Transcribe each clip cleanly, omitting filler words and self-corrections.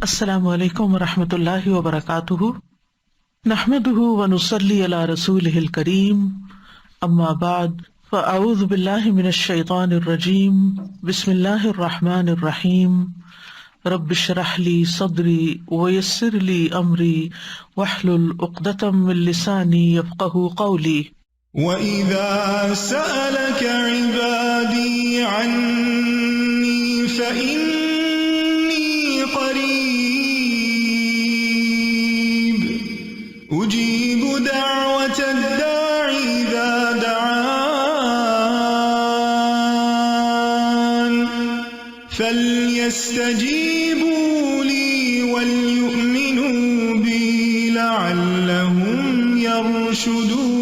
السلام علیکم ورحمۃ اللہ وبرکاتہ، نحمده ونصلی علی رسولہ الکریم، اما بعد فاعوذ باللہ من الشیطان الرجیم، بسم اللہ الرحمن الرحیم، رب اشرح لی صدری ویسر لی امری واحلل عقدۃ من لسانی یفقہوا قولی۔ وَإِذَا سَأَلَكَ عِبَادِي عَنِّي فَإِنِّي قَرِيبٌ أُجِيبُ دَعْوَةَ الدَّاعِ إِذَا دَعَانِ فَلْيَسْتَجِيبُوا لِي وَلْيُؤْمِنُوا بِي لَعَلَّهُمْ يَرْشُدُونَ۔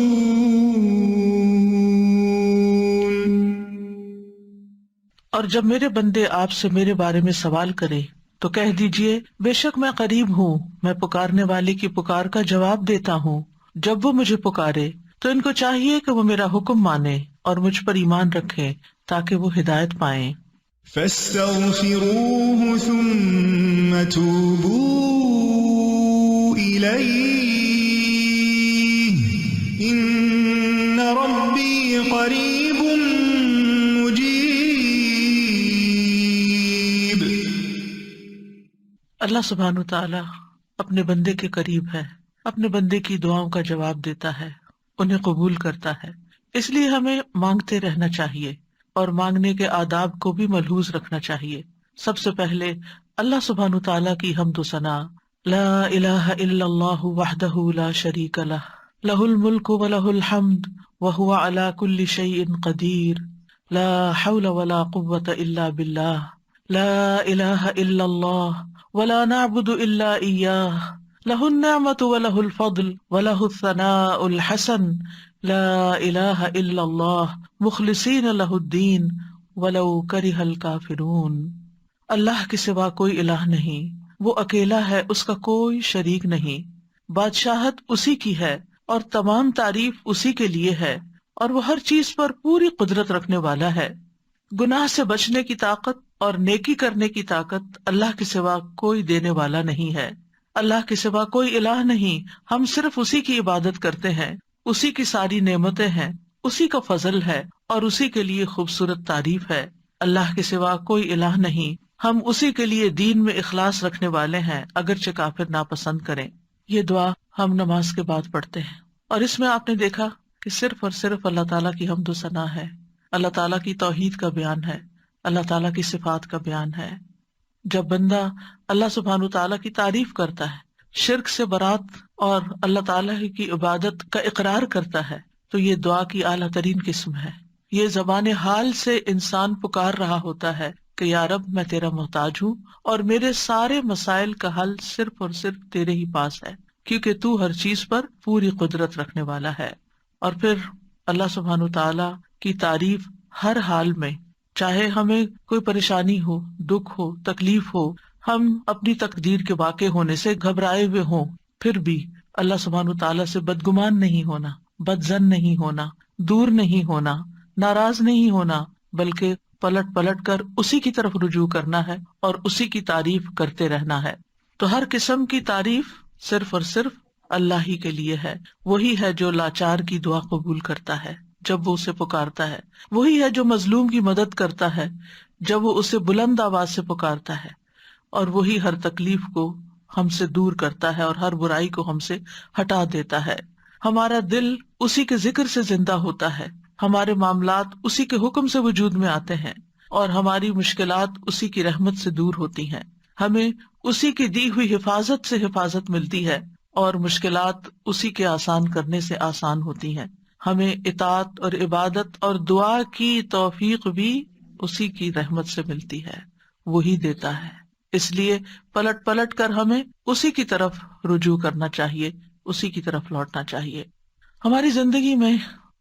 اور جب میرے بندے آپ سے میرے بارے میں سوال کریں تو کہہ دیجئے بے شک میں قریب ہوں، میں پکارنے والے کی پکار کا جواب دیتا ہوں۔ جب وہ مجھے پکارے تو ان کو چاہیے کہ وہ میرا حکم مانیں اور مجھ پر ایمان رکھیں تاکہ وہ ہدایت پائیں۔ فَاسْتَغْفِرُوهُ ثُمَّ تُوبُوا إِلَيْهِ إِنَّ رَبِّي قَرِيبٌ مُجِيبٌ۔ اللہ سبحانہ وتعالی اپنے بندے کے قریب ہے، اپنے بندے کی دعاؤں کا جواب دیتا ہے، انہیں قبول کرتا ہے۔ اس لیے ہمیں مانگتے رہنا چاہیے اور مانگنے کے آداب کو بھی ملحوظ رکھنا چاہیے۔ سب سے پہلے اللہ سبحانہ وتعالی کی حمد و ثنا، لا الہ الا اللہ وحدہ لا شریک لہ، لہ الملک ولہ الحمد وہو علی کل شیء قدیر، لا حول ولا قوۃ الا باللہ، لا الہ الا اللہ ولا نعبد الا ایاہ، لہ النعمۃ ولہ الفضل ولہ الثناء الحسن، لا الہ الا اللہ مخلصین لہ الدین ولو کرہ الکافرون۔ اللہ کے سوا کوئی الہ نہیں، وہ اکیلا ہے، اس کا کوئی شریک نہیں، بادشاہت اسی کی ہے اور تمام تعریف اسی کے لیے ہے، اور وہ ہر چیز پر پوری قدرت رکھنے والا ہے۔ گناہ سے بچنے کی طاقت اور نیکی کرنے کی طاقت اللہ کے سوا کوئی دینے والا نہیں ہے۔ اللہ کے سوا کوئی الہ نہیں، ہم صرف اسی کی عبادت کرتے ہیں، اسی کی ساری نعمتیں ہیں، اسی کا فضل ہے اور اسی کے لیے خوبصورت تعریف ہے۔ اللہ کے سوا کوئی الہ نہیں، ہم اسی کے لیے دین میں اخلاص رکھنے والے ہیں اگرچہ کافر ناپسند کریں۔ یہ دعا ہم نماز کے بعد پڑھتے ہیں، اور اس میں آپ نے دیکھا کہ صرف اور صرف اللہ تعالیٰ کی حمد و ثنا ہے، اللہ تعالیٰ کی توحید کا بیان ہے، اللہ تعالیٰ کی صفات کا بیان ہے۔ جب بندہ اللہ سبحانہ تعالیٰ کی تعریف کرتا ہے، شرک سے برات اور اللہ تعالیٰ کی عبادت کا اقرار کرتا ہے، تو یہ دعا کی اعلیٰ ترین قسم ہے۔ یہ زبان حال سے انسان پکار رہا ہوتا ہے کہ یا رب میں تیرا محتاج ہوں اور میرے سارے مسائل کا حل صرف اور صرف تیرے ہی پاس ہے، کیونکہ تو ہر چیز پر پوری قدرت رکھنے والا ہے۔ اور پھر اللہ سبحانہ تعالیٰ کی تعریف ہر حال میں، چاہے ہمیں کوئی پریشانی ہو، دکھ ہو، تکلیف ہو، ہم اپنی تقدیر کے واقع ہونے سے گھبرائے ہوئے ہوں، پھر بھی اللہ سبحانہ تعالیٰ سے بدگمان نہیں ہونا، بدظن نہیں ہونا، دور نہیں ہونا، ناراض نہیں ہونا، بلکہ پلٹ پلٹ کر اسی کی طرف رجوع کرنا ہے اور اسی کی تعریف کرتے رہنا ہے۔ تو ہر قسم کی تعریف صرف اور صرف اللہ ہی کے لیے ہے۔ وہی ہے جو لاچار کی دعا قبول کرتا ہے جب وہ اسے پکارتا ہے، وہی ہے جو مظلوم کی مدد کرتا ہے جب وہ اسے بلند آواز سے پکارتا ہے، اور وہی ہر تکلیف کو ہم سے دور کرتا ہے اور ہر برائی کو ہم سے ہٹا دیتا ہے۔ ہمارا دل اسی کے ذکر سے زندہ ہوتا ہے، ہمارے معاملات اسی کے حکم سے وجود میں آتے ہیں، اور ہماری مشکلات اسی کی رحمت سے دور ہوتی ہیں۔ ہمیں اسی کی دی ہوئی حفاظت سے حفاظت ملتی ہے اور مشکلات اسی کے آسان کرنے سے آسان ہوتی ہیں۔ ہمیں اطاعت اور عبادت اور دعا کی توفیق بھی اسی کی رحمت سے ملتی ہے، وہی دیتا ہے۔ اس لیے پلٹ پلٹ کر ہمیں اسی کی طرف رجوع کرنا چاہیے، اسی کی طرف لوٹنا چاہیے۔ ہماری زندگی میں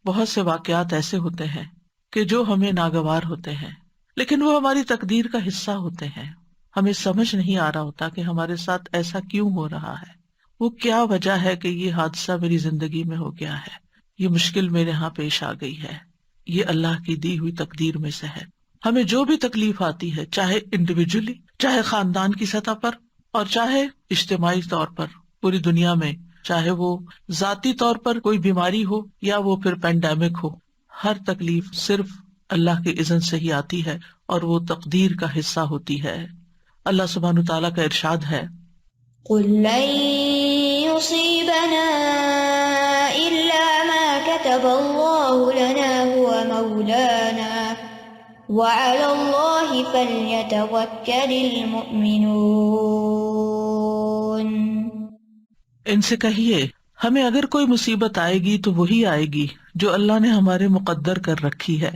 بہت سے واقعات ایسے ہوتے ہیں کہ جو ہمیں ناگوار ہوتے ہیں، لیکن وہ ہماری تقدیر کا حصہ ہوتے ہیں۔ ہمیں سمجھ نہیں آ رہا ہوتا کہ ہمارے ساتھ ایسا کیوں ہو رہا ہے، وہ کیا وجہ ہے کہ یہ حادثہ میری زندگی میں ہو گیا ہے، یہ مشکل میرے ہاں پیش آ گئی ہے۔ یہ اللہ کی دی ہوئی تقدیر میں سے ہے۔ ہمیں جو بھی تکلیف آتی ہے، چاہے انڈیویجولی، چاہے خاندان کی سطح پر، اور چاہے اجتماعی طور پر پوری دنیا میں، چاہے وہ ذاتی طور پر کوئی بیماری ہو یا وہ پھر پینڈیمک ہو، ہر تکلیف صرف اللہ کے اذن سے ہی آتی ہے اور وہ تقدیر کا حصہ ہوتی ہے۔ اللہ سبحانہ تعالیٰ کا ارشاد ہے، قل لن يصيبنا إلا ما كتب الله لنا هو مولانا وعلى الله فليتوكل المؤمنون۔ ان سے کہیے ہمیں اگر کوئی مصیبت آئے گی تو وہی آئے گی جو اللہ نے ہمارے مقدر کر رکھی ہے،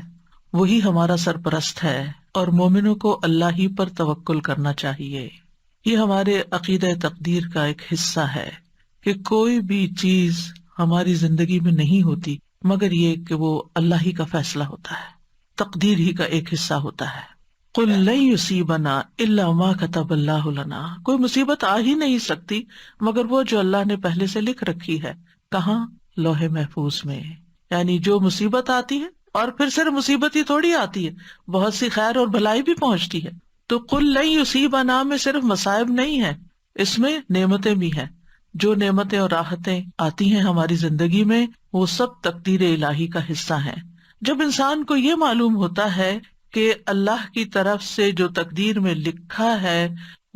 وہی ہمارا سرپرست ہے، اور مومنوں کو اللہ ہی پر توکل کرنا چاہیے۔ یہ ہمارے عقیدہ تقدیر کا ایک حصہ ہے کہ کوئی بھی چیز ہماری زندگی میں نہیں ہوتی مگر یہ کہ وہ اللہ ہی کا فیصلہ ہوتا ہے، تقدیر ہی کا ایک حصہ ہوتا ہے۔ قل لن یصیبنا الا ما کتب اللہ لنا، کوئی مصیبت آ ہی نہیں سکتی مگر وہ جو اللہ نے پہلے سے لکھ رکھی ہے۔ کہاں؟ لوح محفوظ میں۔ یعنی جو مصیبت آتی ہے، اور پھر صرف مصیبت ہی تھوڑی آتی ہے، بہت سی خیر اور بھلائی بھی پہنچتی ہے۔ تو قل لن یصیبنا میں صرف مصائب نہیں ہے، اس میں نعمتیں بھی ہیں۔ جو نعمتیں اور راحتیں آتی ہیں ہماری زندگی میں وہ سب تقدیر الہی کا حصہ ہیں۔ جب انسان کو یہ معلوم ہوتا ہے کہ اللہ کی طرف سے جو تقدیر میں لکھا ہے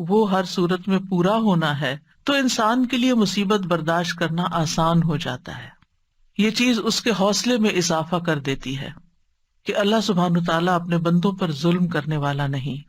وہ ہر صورت میں پورا ہونا ہے، تو انسان کے لیے مصیبت برداشت کرنا آسان ہو جاتا ہے۔ یہ چیز اس کے حوصلے میں اضافہ کر دیتی ہے کہ اللہ سبحانہ تعالیٰ اپنے بندوں پر ظلم کرنے والا نہیں۔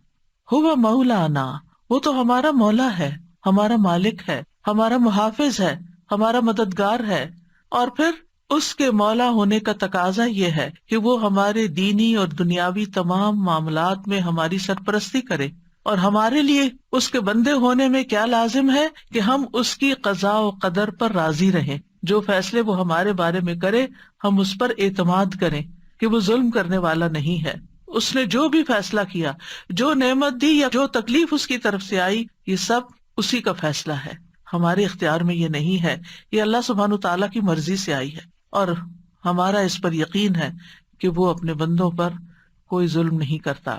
ہوا مولانا، وہ تو ہمارا مولا ہے، ہمارا مالک ہے، ہمارا محافظ ہے، ہمارا مددگار ہے۔ اور پھر اس کے مولا ہونے کا تقاضا یہ ہے کہ وہ ہمارے دینی اور دنیاوی تمام معاملات میں ہماری سرپرستی کرے، اور ہمارے لیے اس کے بندے ہونے میں کیا لازم ہے کہ ہم اس کی قضاء و قدر پر راضی رہیں۔ جو فیصلے وہ ہمارے بارے میں کرے ہم اس پر اعتماد کریں کہ وہ ظلم کرنے والا نہیں ہے۔ اس نے جو بھی فیصلہ کیا، جو نعمت دی یا جو تکلیف اس کی طرف سے آئی، یہ سب اسی کا فیصلہ ہے، ہمارے اختیار میں یہ نہیں ہے، یہ اللہ سبحانہ تعالیٰ کی مرضی سے آئی ہے، اور ہمارا اس پر یقین ہے کہ وہ اپنے بندوں پر کوئی ظلم نہیں کرتا۔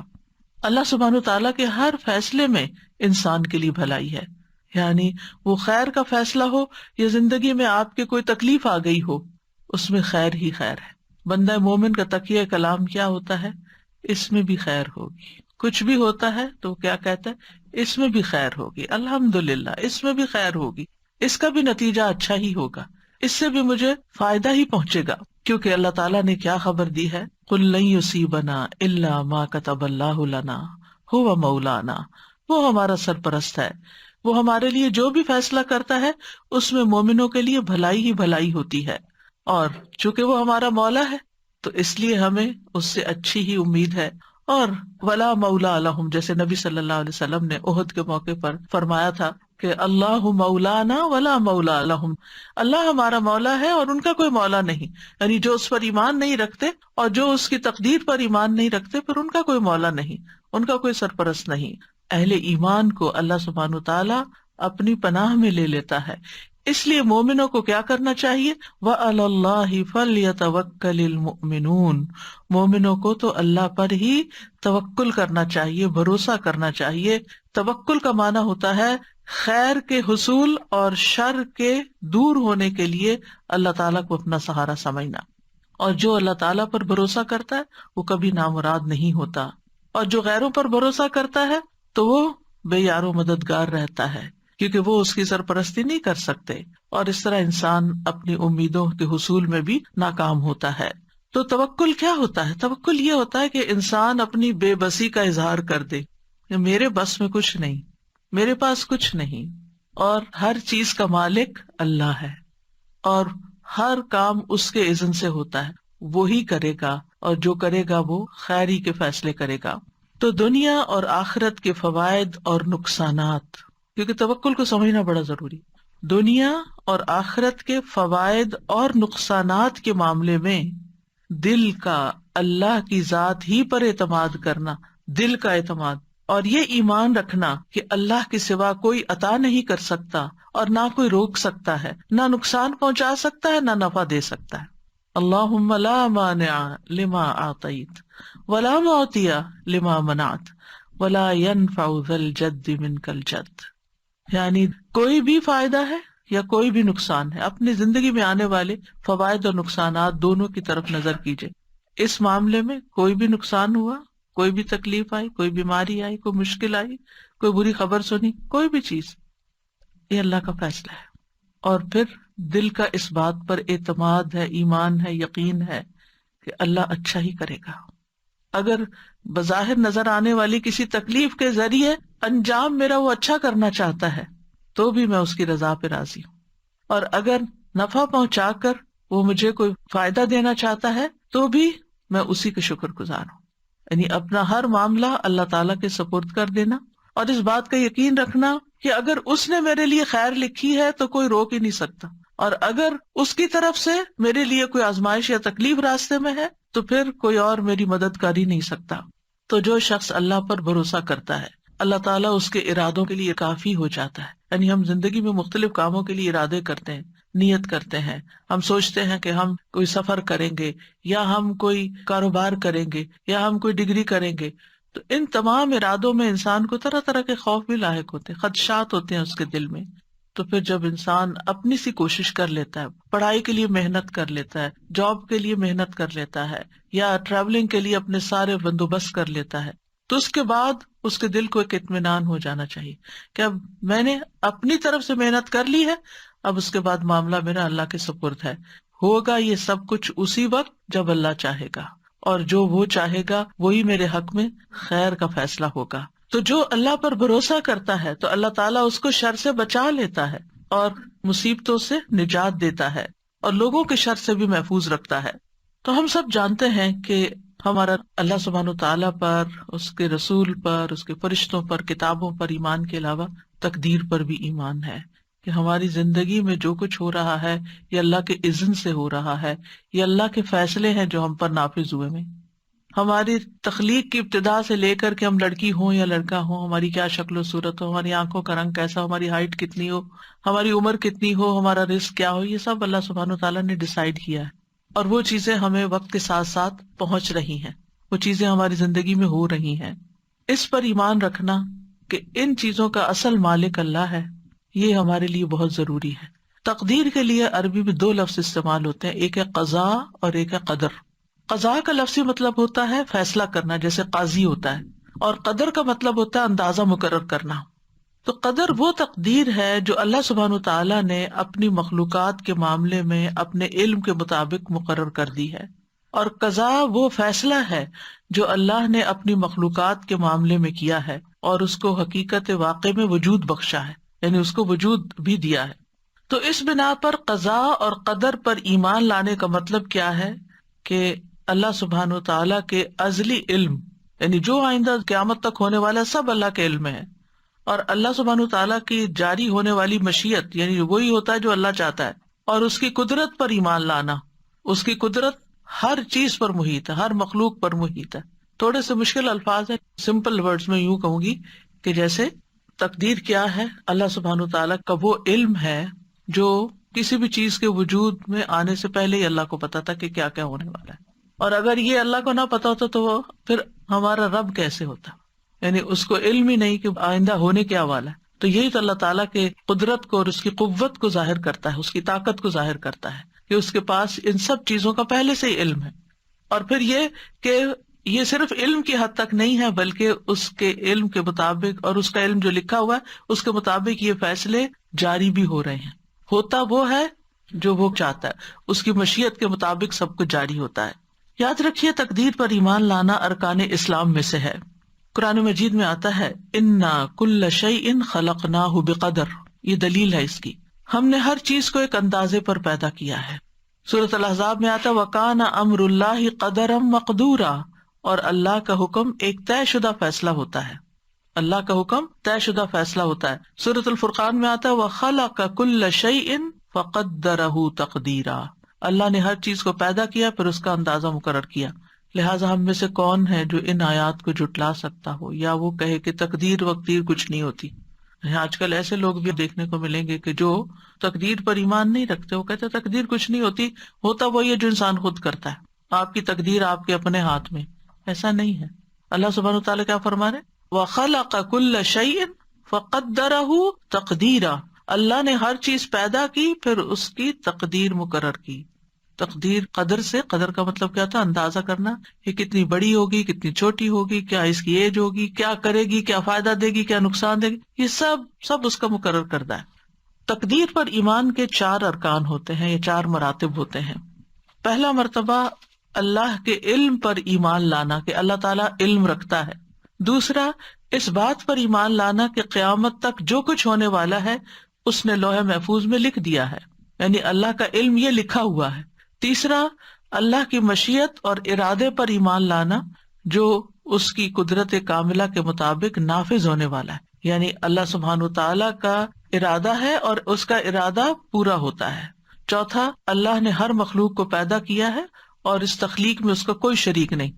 اللہ سبحانہ تعالیٰ کے ہر فیصلے میں انسان کے لیے بھلائی ہے، یعنی وہ خیر کا فیصلہ ہو یا زندگی میں آپ کے کوئی تکلیف آ گئی ہو، اس میں خیر ہی خیر ہے۔ بندہ مومن کا تقیہ کلام کیا ہوتا ہے؟ اس میں بھی خیر ہوگی۔ کچھ بھی ہوتا ہے تو کیا کہتا ہے؟ اس میں بھی خیر ہوگی، الحمدللہ اس میں بھی خیر ہوگی، اس کا بھی نتیجہ اچھا ہی ہوگا، اس سے بھی مجھے فائدہ ہی پہنچے گا، کیونکہ اللہ تعالیٰ نے کیا خبر دی ہے؟ قل لن یصیبنا الا ما کتب اللہ لنا ھو مولانا، وہ ہمارا سرپرست ہے، وہ ہمارے لیے جو بھی فیصلہ کرتا ہے اس میں مومنوں کے لیے بھلائی ہی بھلائی ہوتی ہے، اور چونکہ وہ ہمارا مولا ہے تو اس لیے ہمیں اس سے اچھی ہی امید ہے۔ اور ولا مولا لہم، جیسے نبی صلی اللہ علیہ وسلم نے احد کے موقع پر فرمایا تھا کہ اللہ مولانا ولا مولا لہم، اللہ ہمارا مولا ہے اور ان کا کوئی مولا نہیں، یعنی جو اس پر ایمان نہیں رکھتے اور جو اس کی تقدیر پر ایمان نہیں رکھتے پھر ان کا کوئی مولا نہیں، ان کا کوئی سرپرست نہیں۔ اہل ایمان کو اللہ سبحانہ تعالیٰ اپنی پناہ میں لے لیتا ہے، اس لیے مومنوں کو کیا کرنا چاہیے؟ وَعَلَى اللَّهِ فَلْيَتَوَكَّلِ الْمُؤْمِنُونَ، مومنوں کو تو اللہ پر ہی توکل کرنا چاہیے، بھروسہ کرنا چاہیے۔ توکل کا معنی ہوتا ہے خیر کے حصول اور شر کے دور ہونے کے لیے اللہ تعالیٰ کو اپنا سہارا سمجھنا، اور جو اللہ تعالیٰ پر بھروسہ کرتا ہے وہ کبھی نامراد نہیں ہوتا، اور جو غیروں پر بھروسہ کرتا ہے تو وہ بے یار و مددگار رہتا ہے، کیونکہ وہ اس کی سرپرستی نہیں کر سکتے، اور اس طرح انسان اپنی امیدوں کے حصول میں بھی ناکام ہوتا ہے۔ تو توکل کیا ہوتا ہے؟ توکل یہ ہوتا ہے کہ انسان اپنی بے بسی کا اظہار کر دے کہ میرے بس میں کچھ نہیں، میرے پاس کچھ نہیں، اور ہر چیز کا مالک اللہ ہے، اور ہر کام اس کے اذن سے ہوتا ہے، وہی کرے گا، اور جو کرے گا وہ خیری کے فیصلے کرے گا۔ تو دنیا اور آخرت کے فوائد اور نقصانات، کیونکہ توکل کو سمجھنا بڑا ضروری، دنیا اور آخرت کے فوائد اور نقصانات کے معاملے میں دل کا اللہ کی ذات ہی پر اعتماد کرنا، دل کا اعتماد، اور یہ ایمان رکھنا کہ اللہ کے سوا کوئی عطا نہیں کر سکتا اور نہ کوئی روک سکتا ہے، نہ نقصان پہنچا سکتا ہے نہ نفع دے سکتا ہے۔ اللہم لا مانع لما اعطیت ولا معطی لما منعت ولا ينفع ذا الجد منک الجد۔ یعنی کوئی بھی فائدہ ہے یا کوئی بھی نقصان ہے، اپنی زندگی میں آنے والے فوائد اور نقصانات دونوں کی طرف نظر کیجیے. اس معاملے میں کوئی بھی نقصان ہوا، کوئی بھی تکلیف آئی، کوئی بیماری آئی، کوئی مشکل آئی، کوئی بری خبر سنی، کوئی بھی چیز، یہ اللہ کا فیصلہ ہے. اور پھر دل کا اس بات پر اعتماد ہے، ایمان ہے، یقین ہے کہ اللہ اچھا ہی کرے گا. اگر بظاہر نظر آنے والی کسی تکلیف کے ذریعے انجام میرا وہ اچھا کرنا چاہتا ہے تو بھی میں اس کی رضا پہ راضی ہوں، اور اگر نفع پہنچا کر وہ مجھے کوئی فائدہ دینا چاہتا ہے تو بھی میں اسی کے شکر گزار ہوں. یعنی اپنا ہر معاملہ اللہ تعالیٰ کے سپرد کر دینا، اور اس بات کا یقین رکھنا کہ اگر اس نے میرے لیے خیر لکھی ہے تو کوئی روک ہی نہیں سکتا، اور اگر اس کی طرف سے میرے لیے کوئی آزمائش یا تکلیف راستے میں ہے تو پھر کوئی اور میری مدد کر ہی نہیں سکتا. تو جو شخص اللہ پر بھروسہ کرتا ہے اللہ تعالیٰ اس کے ارادوں کے لیے کافی ہو جاتا ہے. یعنی ہم زندگی میں مختلف کاموں کے لیے ارادے کرتے ہیں، نیت کرتے ہیں، ہم سوچتے ہیں کہ ہم کوئی سفر کریں گے یا ہم کوئی کاروبار کریں گے یا ہم کوئی ڈگری کریں گے، تو ان تمام ارادوں میں انسان کو طرح طرح کے خوف بھی لاحق ہوتے ہیں، خدشات ہوتے ہیں اس کے دل میں. تو پھر جب انسان اپنی سی کوشش کر لیتا ہے، پڑھائی کے لیے محنت کر لیتا ہے، جاب کے لیے محنت کر لیتا ہے، یا ٹریولنگ کے لیے اپنے سارے بندوبست کر لیتا ہے، تو اس کے بعد اس کے دل کو ایک اطمینان ہو جانا چاہیے کہ اب میں نے اپنی طرف سے محنت کر لی ہے، اب اس کے بعد معاملہ میرا اللہ کے سپرد ہے. ہوگا یہ سب کچھ اسی وقت جب اللہ چاہے گا، اور جو وہ چاہے گا وہی میرے حق میں خیر کا فیصلہ ہوگا. تو جو اللہ پر بھروسہ کرتا ہے تو اللہ تعالیٰ اس کو شر سے بچا لیتا ہے اور مصیبتوں سے نجات دیتا ہے اور لوگوں کے شر سے بھی محفوظ رکھتا ہے. تو ہم سب جانتے ہیں کہ ہمارا اللہ سبحانہ وتعالیٰ پر، اس کے رسول پر، اس کے فرشتوں پر، کتابوں پر ایمان کے علاوہ تقدیر پر بھی ایمان ہے کہ ہماری زندگی میں جو کچھ ہو رہا ہے یہ اللہ کے اذن سے ہو رہا ہے، یہ اللہ کے فیصلے ہیں جو ہم پر نافذ ہوئے ہیں. ہماری تخلیق کی ابتدا سے لے کر کے ہم لڑکی ہوں یا لڑکا ہوں، ہماری کیا شکل و صورت ہو، ہماری آنکھوں کا رنگ کیسا ہو، ہماری ہائٹ کتنی ہو، ہماری عمر کتنی ہو، ہمارا رزق کیا ہو، یہ سب اللہ سبحانہ وتعالیٰ نے ڈیسائیڈ کیا ہے. اور وہ چیزیں ہمیں وقت کے ساتھ ساتھ پہنچ رہی ہیں، وہ چیزیں ہماری زندگی میں ہو رہی ہیں. اس پر ایمان رکھنا کہ ان چیزوں کا اصل مالک اللہ ہے، یہ ہمارے لیے بہت ضروری ہے. تقدیر کے لیے عربی میں 2 لفظ استعمال ہوتے ہیں، ایک ہے قضاء اور ایک ہے قدر. قضاء کا لفظی مطلب ہوتا ہے فیصلہ کرنا، جیسے قاضی ہوتا ہے، اور قدر کا مطلب ہوتا ہے اندازہ مقرر کرنا. تو قدر وہ تقدیر ہے جو اللہ سبحانہ وتعالیٰ نے اپنی مخلوقات کے معاملے میں اپنے علم کے مطابق مقرر کر دی ہے، اور قضاء وہ فیصلہ ہے جو اللہ نے اپنی مخلوقات کے معاملے میں کیا ہے اور اس کو حقیقت واقع میں وجود بخشا ہے، یعنی اس کو وجود بھی دیا ہے. تو اس بنا پر قضاء اور قدر پر ایمان لانے کا مطلب کیا ہے کہ اللہ سبحانہ وتعالیٰ کے ازلی علم، یعنی جو آئندہ قیامت تک ہونے والا سب اللہ کے علم میں ہے، اور اللہ سبحانہ وتعالیٰ کی جاری ہونے والی مشیت، یعنی وہی ہوتا ہے جو اللہ چاہتا ہے، اور اس کی قدرت پر ایمان لانا. اس کی قدرت ہر چیز پر محیط ہے، ہر مخلوق پر محیط ہے. تھوڑے سے مشکل الفاظ ہیں، سمپل ورڈز میں یوں کہوں گی کہ جیسے تقدیر کیا ہے، اللہ سبحانہ وتعالیٰ کا وہ علم ہے جو کسی بھی چیز کے وجود میں آنے سے پہلے ہی اللہ کو پتا تھا کہ کیا کیا ہونے والا ہے. اور اگر یہ اللہ کو نہ پتا ہوتا تو وہ پھر ہمارا رب کیسے ہوتا، یعنی اس کو علم ہی نہیں کہ آئندہ ہونے کیا والا ہے. تو یہی تو اللہ تعالیٰ کے قدرت کو اور اس کی قوت کو ظاہر کرتا ہے، اس کی طاقت کو ظاہر کرتا ہے کہ اس کے پاس ان سب چیزوں کا پہلے سے ہی علم ہے. اور پھر یہ کہ یہ صرف علم کی حد تک نہیں ہے، بلکہ اس کے علم کے مطابق اور اس کا علم جو لکھا ہوا ہے اس کے مطابق یہ فیصلے جاری بھی ہو رہے ہیں. ہوتا وہ ہے جو وہ چاہتا ہے، اس کی مشیت کے مطابق سب کچھ جاری ہوتا ہے. یاد رکھیے تقدیر پر ایمان لانا ارکان اسلام میں سے ہے. قرآن مجید میں آتا ہے انا کل شیء خلقناہ بقدر، یہ دلیل ہے اس کی، ہم نے ہر چیز کو ایک اندازے پر پیدا کیا ہے. سورۃ الاحزاب میں آتا ہے وکان امر اللہ قدرا مقدورا، اور اللہ کا حکم ایک طے شدہ فیصلہ ہوتا ہے. اللہ کا حکم طے شدہ فیصلہ ہوتا ہے. سورۃ الفرقان میں آتا ہے وخلق کل شیء فقدرہ تقدیرا، اللہ نے ہر چیز کو پیدا کیا پھر اس کا اندازہ مقرر کیا. لہٰذا ہم میں سے کون ہے جو ان آیات کو جھٹلا سکتا ہو یا وہ کہے کہ تقدیر وقدیر کچھ نہیں ہوتی. آج کل ایسے لوگ بھی دیکھنے کو ملیں گے کہ جو تقدیر پر ایمان نہیں رکھتے، وہ کہتے تقدیر کچھ نہیں ہوتی، ہوتا وہی ہے جو انسان خود کرتا ہے، آپ کی تقدیر آپ کے اپنے ہاتھ میں. ایسا نہیں ہے. اللہ سبحانہ وتعالیٰ کیا فرما رہے وَخَلَقَ كُلَّ شَيْءٍ فقدرہ تقدیرا، اللہ نے ہر چیز پیدا کی پھر اس کی تقدیر مقرر کی. تقدیر قدر سے، قدر کا مطلب کیا تھا؟ اندازہ کرنا، یہ کتنی بڑی ہوگی، کتنی چھوٹی ہوگی، کیا اس کی ایج ہوگی، کیا کرے گی، کیا فائدہ دے گی، کیا نقصان دے گی، یہ سب اس کا مقرر کردہ ہے. تقدیر پر ایمان کے 4 ارکان ہوتے ہیں، یہ 4 مراتب ہوتے ہیں. پہلا مرتبہ اللہ کے علم پر ایمان لانا کہ اللہ تعالیٰ علم رکھتا ہے. دوسرا اس بات پر ایمان لانا کہ قیامت تک جو کچھ ہونے والا ہے اس نے لوح محفوظ میں لکھ دیا ہے، یعنی اللہ کا علم یہ لکھا ہوا ہے. تیسرا اللہ کی مشیت اور ارادے پر ایمان لانا جو اس کی قدرت کاملہ کے مطابق نافذ ہونے والا ہے، یعنی اللہ سبحانہ وتعالیٰ کا ارادہ ہے اور اس کا ارادہ پورا ہوتا ہے. چوتھا اللہ نے ہر مخلوق کو پیدا کیا ہے اور اس تخلیق میں اس کا کوئی شریک نہیں.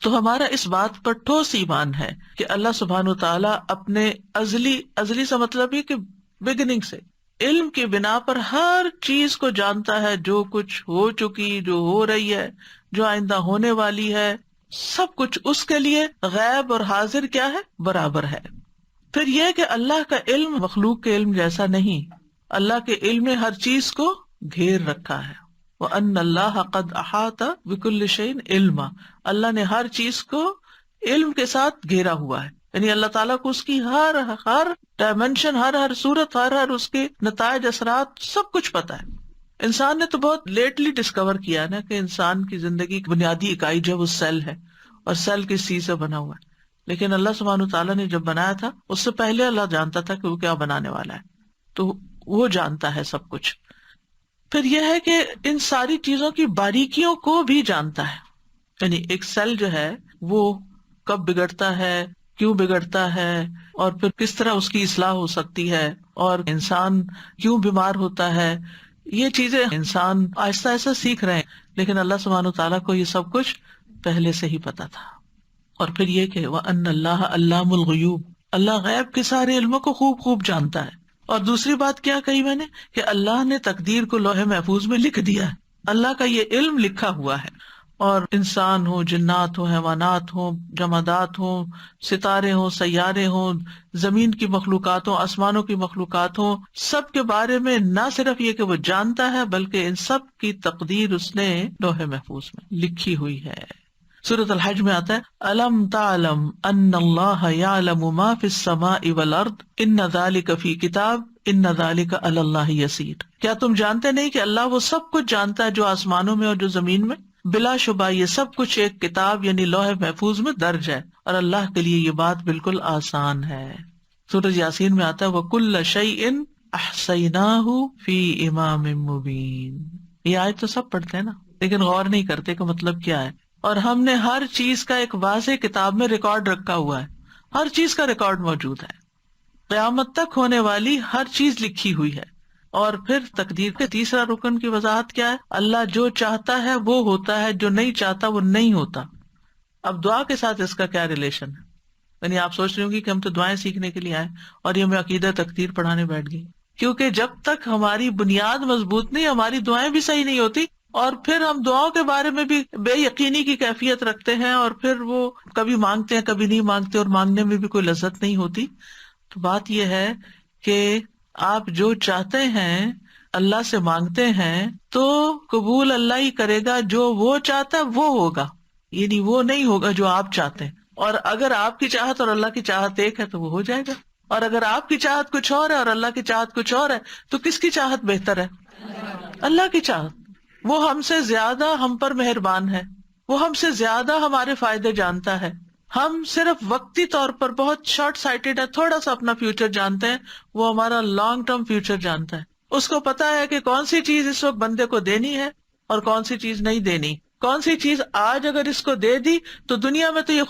تو ہمارا اس بات پر ٹھوس ایمان ہے کہ اللہ سبحانہ وتعالیٰ اپنے ازلی سے مطلب یہ کہ بگننگ سے علم کی بنا پر ہر چیز کو جانتا ہے، جو کچھ ہو چکی، جو ہو رہی ہے، جو آئندہ ہونے والی ہے، سب کچھ اس کے لیے غیب اور حاضر کیا ہے؟ برابر ہے. پھر یہ کہ اللہ کا علم مخلوق کے علم جیسا نہیں، اللہ کے علم نے ہر چیز کو گھیر رکھا ہے. وَأَنَّ اللَّهَ قَدْ أَحَاطَ بِكُلِّ شَيْءٍ عِلْمًا، اللہ نے ہر چیز کو علم کے ساتھ گھیرا ہوا ہے، یعنی اللہ تعالیٰ کو اس کی ہر ڈائمینشن، ہر صورت، ہر اس کے نتائج، اثرات، سب کچھ پتا ہے. انسان نے تو بہت لیٹلی ڈسکور کیا نا کہ انسان کی زندگی کی بنیادی اکائی جو وہ سیل ہے، اور سیل کس چیز سے بنا ہوا ہے. لیکن اللہ سبحانہ وتعالیٰ نے جب بنایا تھا اس سے پہلے اللہ جانتا تھا کہ وہ کیا بنانے والا ہے، تو وہ جانتا ہے سب کچھ. پھر یہ ہے کہ ان ساری چیزوں کی باریکیوں کو بھی جانتا ہے، یعنی ایک سیل جو ہے وہ کب بگڑتا ہے، کیوں بگڑتا ہے، اور پھر کس طرح اس کی اصلاح ہو سکتی ہے، اور انسان کیوں بیمار ہوتا ہے. یہ چیزیں انسان آہستہ آہستہ سیکھ رہے ہیں، لیکن اللہ سبحانہ وتعالیٰ کو یہ سب کچھ پہلے سے ہی پتا تھا. اور پھر یہ کہ وَأَنَّ اللَّهَ عَلَّامُ الْغُیُوبِ، اللہ غیب کے سارے علموں کو خوب جانتا ہے. اور دوسری بات کیا کہی میں نے کہ اللہ نے تقدیر کو لوح محفوظ میں لکھ دیا ہے، اللہ کا یہ علم لکھا ہوا ہے. اور انسان ہو، جنات ہو، حیوانات ہو، جمادات ہوں، ستارے ہوں، سیارے ہوں، زمین کی مخلوقات ہوں، آسمانوں کی مخلوقات ہوں، سب کے بارے میں نہ صرف یہ کہ وہ جانتا ہے بلکہ ان سب کی تقدیر اس نے لوح محفوظ میں لکھی ہوئی ہے. سورۃ الحج میں آتا ہے الم تعلم ان اللہ یعلم ما فی السماء والارض ان ذلک فی کتاب ان ذلک علی اللہ یسیر. کیا تم جانتے نہیں کہ اللہ وہ سب کچھ جانتا ہے جو آسمانوں میں اور جو زمین میں؟ بلا شبہ یہ سب کچھ ایک کتاب یعنی لوح محفوظ میں درج ہے، اور اللہ کے لیے یہ بات بالکل آسان ہے. سورۃ یاسین میں آتا ہے وَكُلَّ شَيْءٍ أَحْصَيْنَاهُ فِي إِمَامٍ مُبِينٍ. یہ آیت تو سب پڑھتے ہیں نا، لیکن غور نہیں کرتے کہ مطلب کیا ہے. اور ہم نے ہر چیز کا ایک واضح کتاب میں ریکارڈ رکھا ہوا ہے، ہر چیز کا ریکارڈ موجود ہے، قیامت تک ہونے والی ہر چیز لکھی ہوئی ہے. اور پھر تقدیر کے تیسرا رکن کی وضاحت کیا ہے؟ اللہ جو چاہتا ہے وہ ہوتا ہے، جو نہیں چاہتا وہ نہیں ہوتا. اب دعا کے ساتھ اس کا کیا ریلیشن ہے؟ یعنی آپ سوچ رہی ہوں گی کہ ہم تو دعائیں سیکھنے کے لیے آئے اور یہ میں عقیدہ تقدیر پڑھانے بیٹھ گئی، کیونکہ جب تک ہماری بنیاد مضبوط نہیں، ہماری دعائیں بھی صحیح نہیں ہوتی، اور پھر ہم دعاؤں کے بارے میں بھی بے یقینی کی کیفیت رکھتے ہیں، اور پھر وہ کبھی مانگتے ہیں کبھی نہیں مانگتے، اور مانگنے میں بھی کوئی لذت نہیں ہوتی. تو بات یہ ہے کہ آپ جو چاہتے ہیں اللہ سے مانگتے ہیں تو قبول اللہ ہی کرے گا، جو وہ چاہتا ہے وہ ہوگا، یعنی وہ نہیں ہوگا جو آپ چاہتے ہیں. اور اگر آپ کی چاہت اور اللہ کی چاہت ایک ہے تو وہ ہو جائے گا، اور اگر آپ کی چاہت کچھ اور ہے اور اللہ کی چاہت کچھ اور ہے تو کس کی چاہت بہتر ہے؟ اللہ کی چاہت. وہ ہم سے زیادہ ہم پر مہربان ہے، وہ ہم سے زیادہ ہمارے فائدے جانتا ہے. ہم صرف وقتی طور پر بہت شارٹ سائٹڈ ہے، تھوڑا سا اپنا فیوچر جانتے ہیں، وہ ہمارا لانگ ٹرم فیوچر جانتا ہے. اس کو پتا ہے کہ کون سی چیز اس وقت بندے کو دینی ہے اور کون سی چیز نہیں دینی. کون سی چیز آج اگر اس کو دے دی تو دنیا میں تو یہ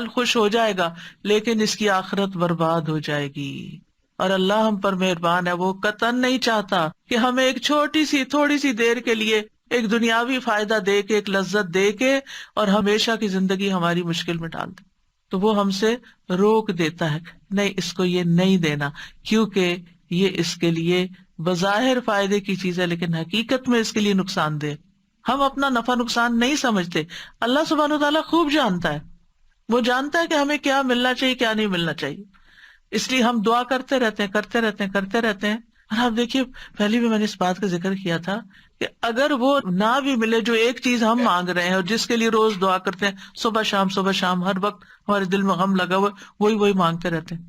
خوش ہو جائے گا، لیکن اس کی آخرت برباد ہو جائے گی. اور اللہ ہم پر مہربان ہے، وہ قطعاً نہیں چاہتا کہ ہمیں ایک چھوٹی سی تھوڑی سی دیر کے لیے ایک دنیاوی فائدہ دے کے، ایک لذت دے کے، اور ہمیشہ کی زندگی ہماری مشکل میں ڈال دے. تو وہ ہم سے روک دیتا ہے، نہیں اس کو یہ نہیں دینا، کیونکہ یہ اس کے لیے بظاہر فائدے کی چیز ہے لیکن حقیقت میں اس کے لیے نقصان دہ. ہم اپنا نفع نقصان نہیں سمجھتے، اللہ سبحانہ وتعالیٰ خوب جانتا ہے، وہ جانتا ہے کہ ہمیں کیا ملنا چاہیے کیا نہیں ملنا چاہیے. اس لیے ہم دعا کرتے رہتے ہیں. اور آپ دیکھیے پہلے بھی میں نے اس بات کا ذکر کیا تھا کہ اگر وہ نہ بھی ملے جو ایک چیز ہم مانگ رہے ہیں اور جس کے لیے روز دعا کرتے ہیں صبح شام ہر وقت ہمارے دل میں غم لگا ہوا وہی مانگتے رہتے ہیں،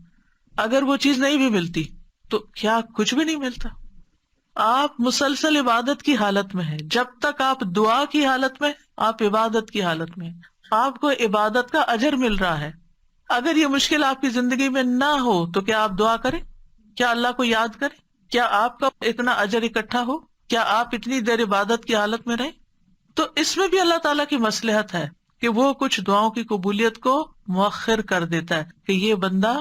اگر وہ چیز نہیں بھی ملتی تو کیا کچھ بھی نہیں ملتا؟ آپ مسلسل عبادت کی حالت میں ہیں، جب تک آپ دعا کی حالت میں، آپ عبادت کی حالت میں، آپ کو عبادت کا اجر مل رہا ہے. اگر یہ مشکل آپ کی زندگی میں نہ ہو تو کیا آپ دعا کریں؟ کیا اللہ کو یاد کریں؟ کیا آپ کا اتنا اجر اکٹھا ہو؟ کیا آپ اتنی دیر عبادت کی حالت میں رہیں؟ تو اس میں بھی اللہ تعالیٰ کی مصلحت ہے کہ وہ کچھ دعاؤں کی قبولیت کو مؤخر کر دیتا ہے کہ یہ بندہ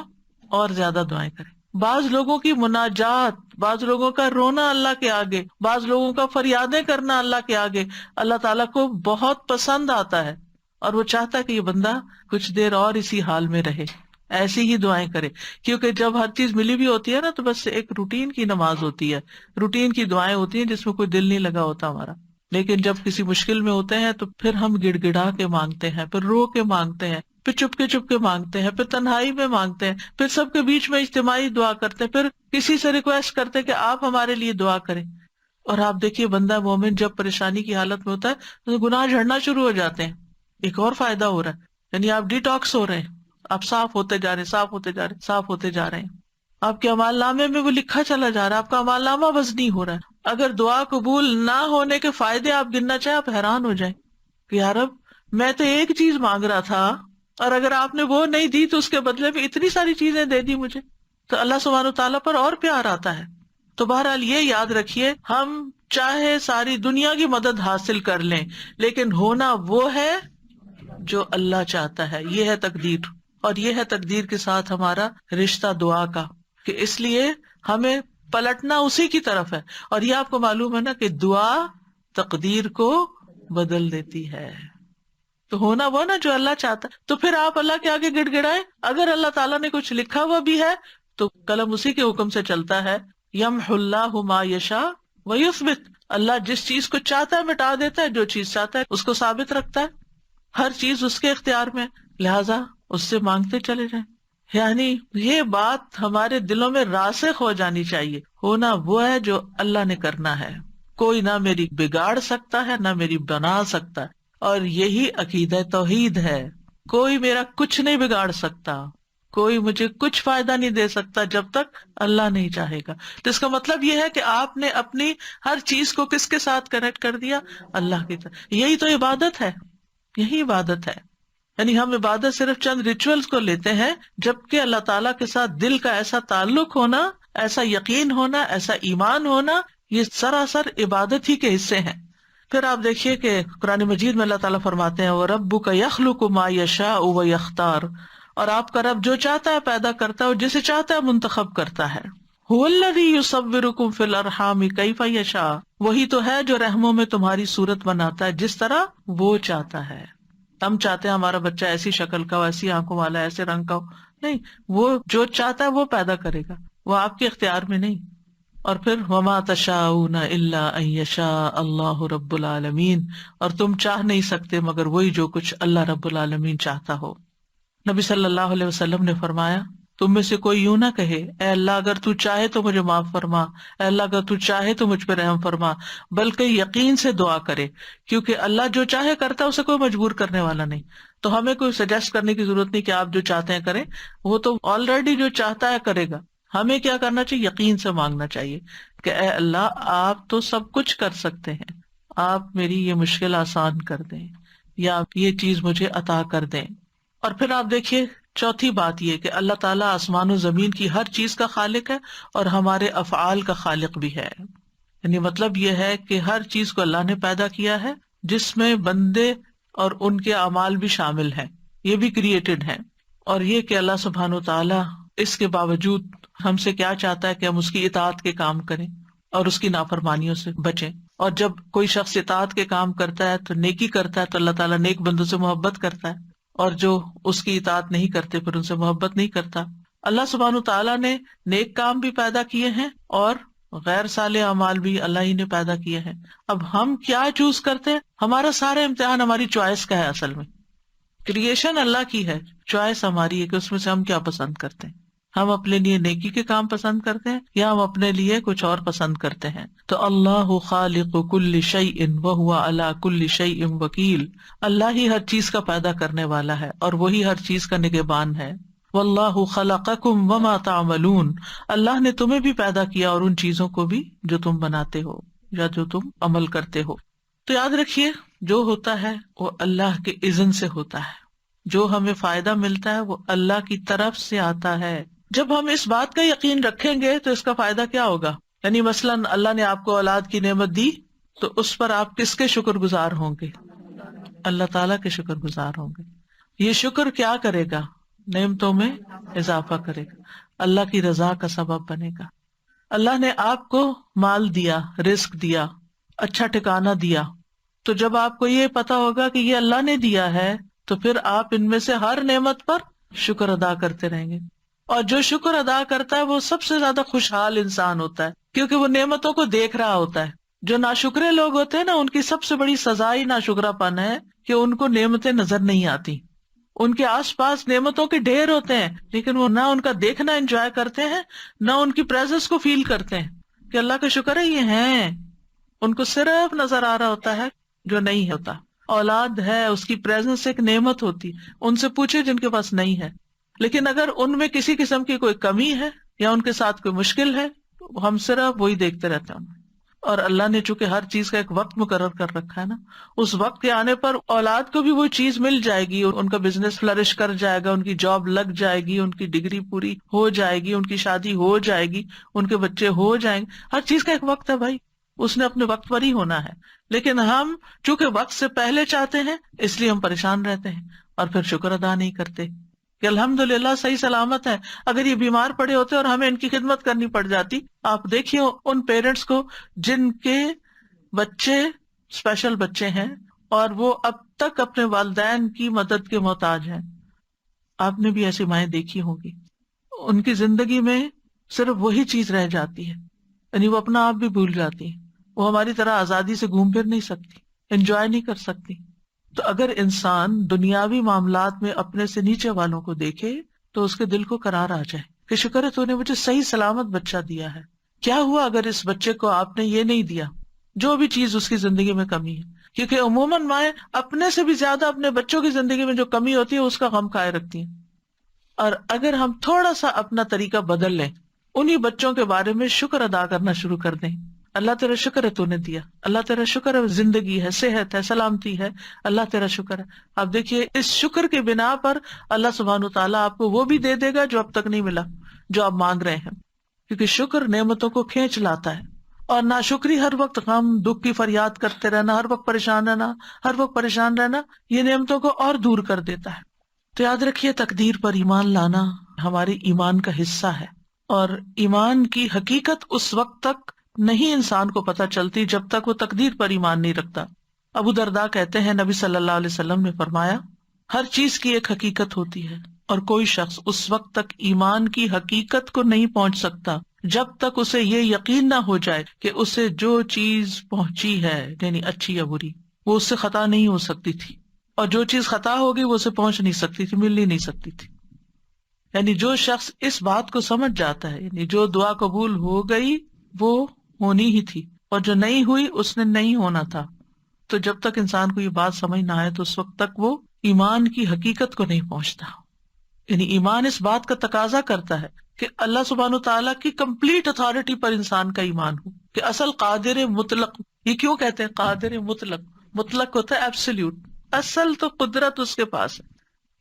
اور زیادہ دعائیں کرے. بعض لوگوں کی مناجات، بعض لوگوں کا رونا اللہ کے آگے، بعض لوگوں کا فریادیں کرنا اللہ کے آگے اللہ تعالیٰ کو بہت پسند آتا ہے، اور وہ چاہتا ہے کہ یہ بندہ کچھ دیر اور اسی حال میں رہے، ایسی ہی دعائیں کرے. کیونکہ جب ہر چیز ملی بھی ہوتی ہے نا تو بس ایک روٹین کی نماز ہوتی ہے، روٹین کی دعائیں ہوتی ہیں جس میں کوئی دل نہیں لگا ہوتا ہمارا. لیکن جب کسی مشکل میں ہوتے ہیں تو پھر ہم گڑ گڑا کے مانگتے ہیں، پھر رو کے مانگتے ہیں، پھر چپ کے مانگتے ہیں، پھر تنہائی میں مانگتے ہیں، پھر سب کے بیچ میں اجتماعی دعا کرتے ہیں، پھر کسی سے ریکویسٹ کرتے ہیں کہ آپ ہمارے لیے دعا کریں. اور آپ دیکھیے بندہ مومن جب پریشانی کی حالت میں ہوتا ہے تو گناہ جھڑنا شروع ہو جاتے ہیں. ایک اور فائدہ ہو رہا ہے، یعنی آپ ڈیٹاکس ہو رہے ہیں، آپ صاف ہوتے جا رہے ہیں. آپ کے اعمال نامے میں وہ لکھا چلا جا رہا ہے، آپ کا اعمال نامہ وزنی ہو رہا ہے. اگر دعا قبول نہ ہونے کے فائدے آپ گننا چاہیں آپ حیران ہو جائیں کہ یار اب میں تو ایک چیز مانگ رہا تھا اور اگر آپ نے وہ نہیں دی تو اس کے بدلے میں اتنی ساری چیزیں دے دی مجھے، تو اللہ سبحانہ وتعالیٰ پر اور پیار آتا ہے. تو بہرحال یہ یاد رکھیے، ہم چاہے ساری دنیا کی مدد حاصل کر لیں لیکن ہونا وہ ہے جو اللہ چاہتا ہے. یہ ہے تقدیر، اور یہ ہے تقدیر کے ساتھ ہمارا رشتہ دعا کا، کہ اس لیے ہمیں پلٹنا اسی کی طرف ہے. اور یہ آپ کو معلوم ہے نا کہ دعا تقدیر کو بدل دیتی ہے. تو ہونا وہ نا جو اللہ چاہتا ہے. تو پھر آپ اللہ کے آگے گڑ گڑائیں. اگر اللہ تعالیٰ نے کچھ لکھا ہوا بھی ہے تو قلم اسی کے حکم سے چلتا ہے. یمحو اللہ ما یشاء ویثبت، اللہ جس چیز کو چاہتا ہے مٹا دیتا ہے، جو چیز چاہتا ہے اس کو ثابت رکھتا ہے. ہر چیز اس کے اختیار میں، لہذا اس سے مانگتے چلے جائیں. یعنی یہ بات ہمارے دلوں میں راسخ ہو جانی چاہیے، ہونا وہ ہے جو اللہ نے کرنا ہے، کوئی نہ میری بگاڑ سکتا ہے نہ میری بنا سکتا ہے. اور یہی عقیدہ توحید ہے، کوئی میرا کچھ نہیں بگاڑ سکتا، کوئی مجھے کچھ فائدہ نہیں دے سکتا جب تک اللہ نہیں چاہے گا. تو اس کا مطلب یہ ہے کہ آپ نے اپنی ہر چیز کو کس کے ساتھ کنیکٹ کر دیا؟ اللہ کی طرف. یہی تو عبادت ہے، یہی عبادت ہے. یعنی ہم عبادت صرف چند ریچولز کو لیتے ہیں، جبکہ اللہ تعالیٰ کے ساتھ دل کا ایسا تعلق ہونا، ایسا یقین ہونا، ایسا ایمان ہونا، یہ سراسر عبادت ہی کے حصے ہیں. پھر آپ دیکھیے کہ قرآن مجید میں اللہ تعالیٰ فرماتے ہیں وَرَبُّكَ يَخْلُقُ مَا يَشَاءُ وَيَخْتَارُ، اور آپ کا رب جو چاہتا ہے پیدا کرتا ہے اور جسے چاہتا ہے منتخب کرتا ہے. هُوَ الَّذِي يُصَوِّرُكُمْ فِي الْأَرْحَامِ كَيْفَ يَشَاءُ، وہی تو ہے جو رحموں میں تمہاری صورت بناتا ہے جس طرح وہ چاہتا ہے. ہم چاہتے ہیں ہمارا بچہ ایسی شکل کا ہو، ایسی آنکھوں والا، ایسے رنگ کا ہو، نہیں، وہ جو چاہتا ہے وہ پیدا کرے گا، وہ آپ کے اختیار میں نہیں. اور پھر وما تشاءون الا ان یشاء اللہ رب العالمین، اور تم چاہ نہیں سکتے مگر وہی جو کچھ اللہ رب العالمین چاہتا ہو. نبی صلی اللہ علیہ وسلم نے فرمایا تم میں سے کوئی یوں نہ کہے اے اللہ اگر تو چاہے تو مجھے معاف فرما، اے اللہ اگر تو چاہے تو مجھ پہ رحم فرما، بلکہ یقین سے دعا کرے، کیونکہ اللہ جو چاہے کرتا ہے، اسے کوئی مجبور کرنے والا نہیں. تو ہمیں کوئی سجیسٹ کرنے کی ضرورت نہیں کہ آپ جو چاہتے ہیں کریں، وہ تو آلریڈی جو چاہتا ہے کرے گا. ہمیں کیا کرنا چاہیے؟ یقین سے مانگنا چاہیے کہ اے اللہ آپ تو سب کچھ کر سکتے ہیں، آپ میری یہ مشکل آسان کر دیں یا آپ یہ چیز مجھے عطا کر دیں. اور پھر آپ دیکھیے چوتھی بات یہ کہ اللہ تعالیٰ آسمان و زمین کی ہر چیز کا خالق ہے اور ہمارے افعال کا خالق بھی ہے. یعنی مطلب یہ ہے کہ ہر چیز کو اللہ نے پیدا کیا ہے، جس میں بندے اور ان کے اعمال بھی شامل ہیں، یہ بھی کریٹڈ ہیں. اور یہ کہ اللہ سبحانہ وتعالیٰ اس کے باوجود ہم سے کیا چاہتا ہے کہ ہم اس کی اطاعت کے کام کریں اور اس کی نافرمانیوں سے بچیں. اور جب کوئی شخص اطاعت کے کام کرتا ہے تو نیکی کرتا ہے تو اللہ تعالیٰ نیک بندوں سے محبت کرتا ہے، اور جو اس کی اطاعت نہیں کرتے پھر ان سے محبت نہیں کرتا. اللہ سبحانہ تعالیٰ نے نیک کام بھی پیدا کیے ہیں اور غیر صالح اعمال بھی اللہ ہی نے پیدا کیے ہیں. اب ہم کیا چوز کرتے ہیں؟ ہمارا سارا امتحان ہماری چوائس کا ہے. اصل میں کریشن اللہ کی ہے، چوائس ہماری ہے کہ اس میں سے ہم کیا پسند کرتے ہیں. ہم اپنے لیے نیکی کے کام پسند کرتے ہیں یا ہم اپنے لیے کچھ اور پسند کرتے ہیں. تو اللہ خالق کل شیء وہو علی کل شیء وکیل. اللہ ہی ہر چیز کا پیدا کرنے والا ہے اور وہی ہر چیز کا نگہبان ہے. واللہ خلقکم وما تعملون. اللہ نے تمہیں بھی پیدا کیا اور ان چیزوں کو بھی جو تم بناتے ہو یا جو تم عمل کرتے ہو. تو یاد رکھیے جو ہوتا ہے وہ اللہ کے اذن سے ہوتا ہے. جو ہمیں فائدہ ملتا ہے وہ اللہ کی طرف سے آتا ہے. جب ہم اس بات کا یقین رکھیں گے تو اس کا فائدہ کیا ہوگا؟ یعنی مثلاً اللہ نے آپ کو اولاد کی نعمت دی تو اس پر آپ کس کے شکر گزار ہوں گے؟ اللہ تعالیٰ کے شکر گزار ہوں گے. یہ شکر کیا کرے گا؟ نعمتوں میں اضافہ کرے گا، اللہ کی رضا کا سبب بنے گا. اللہ نے آپ کو مال دیا، رزق دیا، اچھا ٹھکانہ دیا، تو جب آپ کو یہ پتا ہوگا کہ یہ اللہ نے دیا ہے تو پھر آپ ان میں سے ہر نعمت پر شکر ادا کرتے رہیں گے. اور جو شکر ادا کرتا ہے وہ سب سے زیادہ خوشحال انسان ہوتا ہے، کیونکہ وہ نعمتوں کو دیکھ رہا ہوتا ہے. جو ناشکرے لوگ ہوتے ہیں نا، ان کی سب سے بڑی سزا ہی ناشکرا پن ہے کہ ان کو نعمتیں نظر نہیں آتی. ان کے آس پاس نعمتوں کے ڈھیر ہوتے ہیں لیکن وہ نہ ان کا دیکھنا انجوائے کرتے ہیں، نہ ان کی پریزنس کو فیل کرتے ہیں کہ اللہ کا شکر ہے یہ ہیں. ان کو صرف نظر آ رہا ہوتا ہے جو نہیں ہوتا. اولاد ہے، اس کی پریزنس ایک نعمت ہوتی. ان سے پوچھے جن کے پاس نہیں ہے. لیکن اگر ان میں کسی قسم کی کوئی کمی ہے یا ان کے ساتھ کوئی مشکل ہے تو ہم صرف وہی دیکھتے رہتے ہیں. اور اللہ نے چونکہ ہر چیز کا ایک وقت مقرر کر رکھا ہے نا، اس وقت کے آنے پر اولاد کو بھی وہ چیز مل جائے گی، ان کا بزنس فلرش کر جائے گا، ان کی جاب لگ جائے گی، ان کی ڈگری پوری ہو جائے گی، ان کی شادی ہو جائے گی، ان کے بچے ہو جائیں گے. ہر چیز کا ایک وقت ہے بھائی، اس نے اپنے وقت پر ہی ہونا ہے. لیکن ہم چونکہ وقت سے پہلے چاہتے ہیں اس لیے ہم پریشان رہتے ہیں اور پھر شکر ادا نہیں کرتے کہ الحمدللہ صحیح سلامت ہے. اگر یہ بیمار پڑے ہوتے اور ہمیں ان کی خدمت کرنی پڑ جاتی. آپ دیکھیے ان پیرنٹس کو جن کے بچے اسپیشل بچے ہیں اور وہ اب تک اپنے والدین کی مدد کے محتاج ہیں. آپ نے بھی ایسی مائیں دیکھی ہوں گی. ان کی زندگی میں صرف وہی چیز رہ جاتی ہے، یعنی وہ اپنا آپ بھی بھول جاتی ہیں. وہ ہماری طرح آزادی سے گھوم پھر نہیں سکتی، انجوائے نہیں کر سکتی. تو اگر انسان دنیاوی معاملات میں اپنے سے نیچے والوں کو دیکھے تو اس کے دل کو قرار آ جائے کہ شکر ہے تو نے مجھے صحیح سلامت بچہ دیا ہے. کیا ہوا اگر اس بچے کو آپ نے یہ نہیں دیا، جو بھی چیز اس کی زندگی میں کمی ہے. کیونکہ عموماً مائیں اپنے سے بھی زیادہ اپنے بچوں کی زندگی میں جو کمی ہوتی ہے اس کا غم کھائے رکھتی ہیں. اور اگر ہم تھوڑا سا اپنا طریقہ بدل لیں، انہی بچوں کے بارے میں شکر ادا کرنا شروع کر دیں. اللہ تیرا شکر ہے تو نے دیا، اللہ تیرا شکر ہے زندگی ہے، صحت ہے، سلامتی ہے، اللہ تیرا شکر ہے. آپ دیکھیے اس شکر کے بنا پر اللہ سبحانہ وتعالیٰ آپ کو وہ بھی دے دے گا جو اب تک نہیں ملا، جو آپ مانگ رہے ہیں. کیونکہ شکر نعمتوں کو کھینچ لاتا ہے. اور ناشکری ہر وقت غم دکھ کی فریاد کرتے رہنا، ہر وقت پریشان رہنا یہ نعمتوں کو اور دور کر دیتا ہے. تو یاد رکھیے تقدیر پر ایمان لانا ہمارے ایمان کا حصہ ہے. اور ایمان کی حقیقت اس وقت تک نہیں انسان کو پتہ چلتی جب تک وہ تقدیر پر ایمان نہیں رکھتا. ابو درداء کہتے ہیں نبی صلی اللہ علیہ وسلم نے فرمایا ہر چیز کی ایک حقیقت ہوتی ہے اور کوئی شخص اس وقت تک ایمان کی حقیقت کو نہیں پہنچ سکتا جب تک اسے یہ یقین نہ ہو جائے کہ اسے جو چیز پہنچی ہے یعنی اچھی یا بری وہ اس سے خطا نہیں ہو سکتی تھی، اور جو چیز خطا ہوگی وہ اسے پہنچ نہیں سکتی تھی، مل ہی نہیں سکتی تھی. یعنی جو شخص اس بات کو سمجھ جاتا ہے، یعنی جو دعا قبول ہو گئی وہ ہونی ہی تھی اور جو نہیں ہوئی اس نے نہیں ہونا تھا. تو جب تک انسان کو یہ بات سمجھ نہ آئے تو اس وقت تک وہ ایمان کی حقیقت کو نہیں پہنچتا. یعنی ایمان اس بات کا تقاضا کرتا ہے کہ اللہ سبحانہ تعالیٰ کی کمپلیٹ اتھارٹی پر انسان کا ایمان ہو، کہ اصل قادر مطلق. یہ کیوں کہتے ہیں قادر مطلق؟ مطلق ہوتا ہے ایبسلیوٹ، اصل تو قدرت اس کے پاس ہے.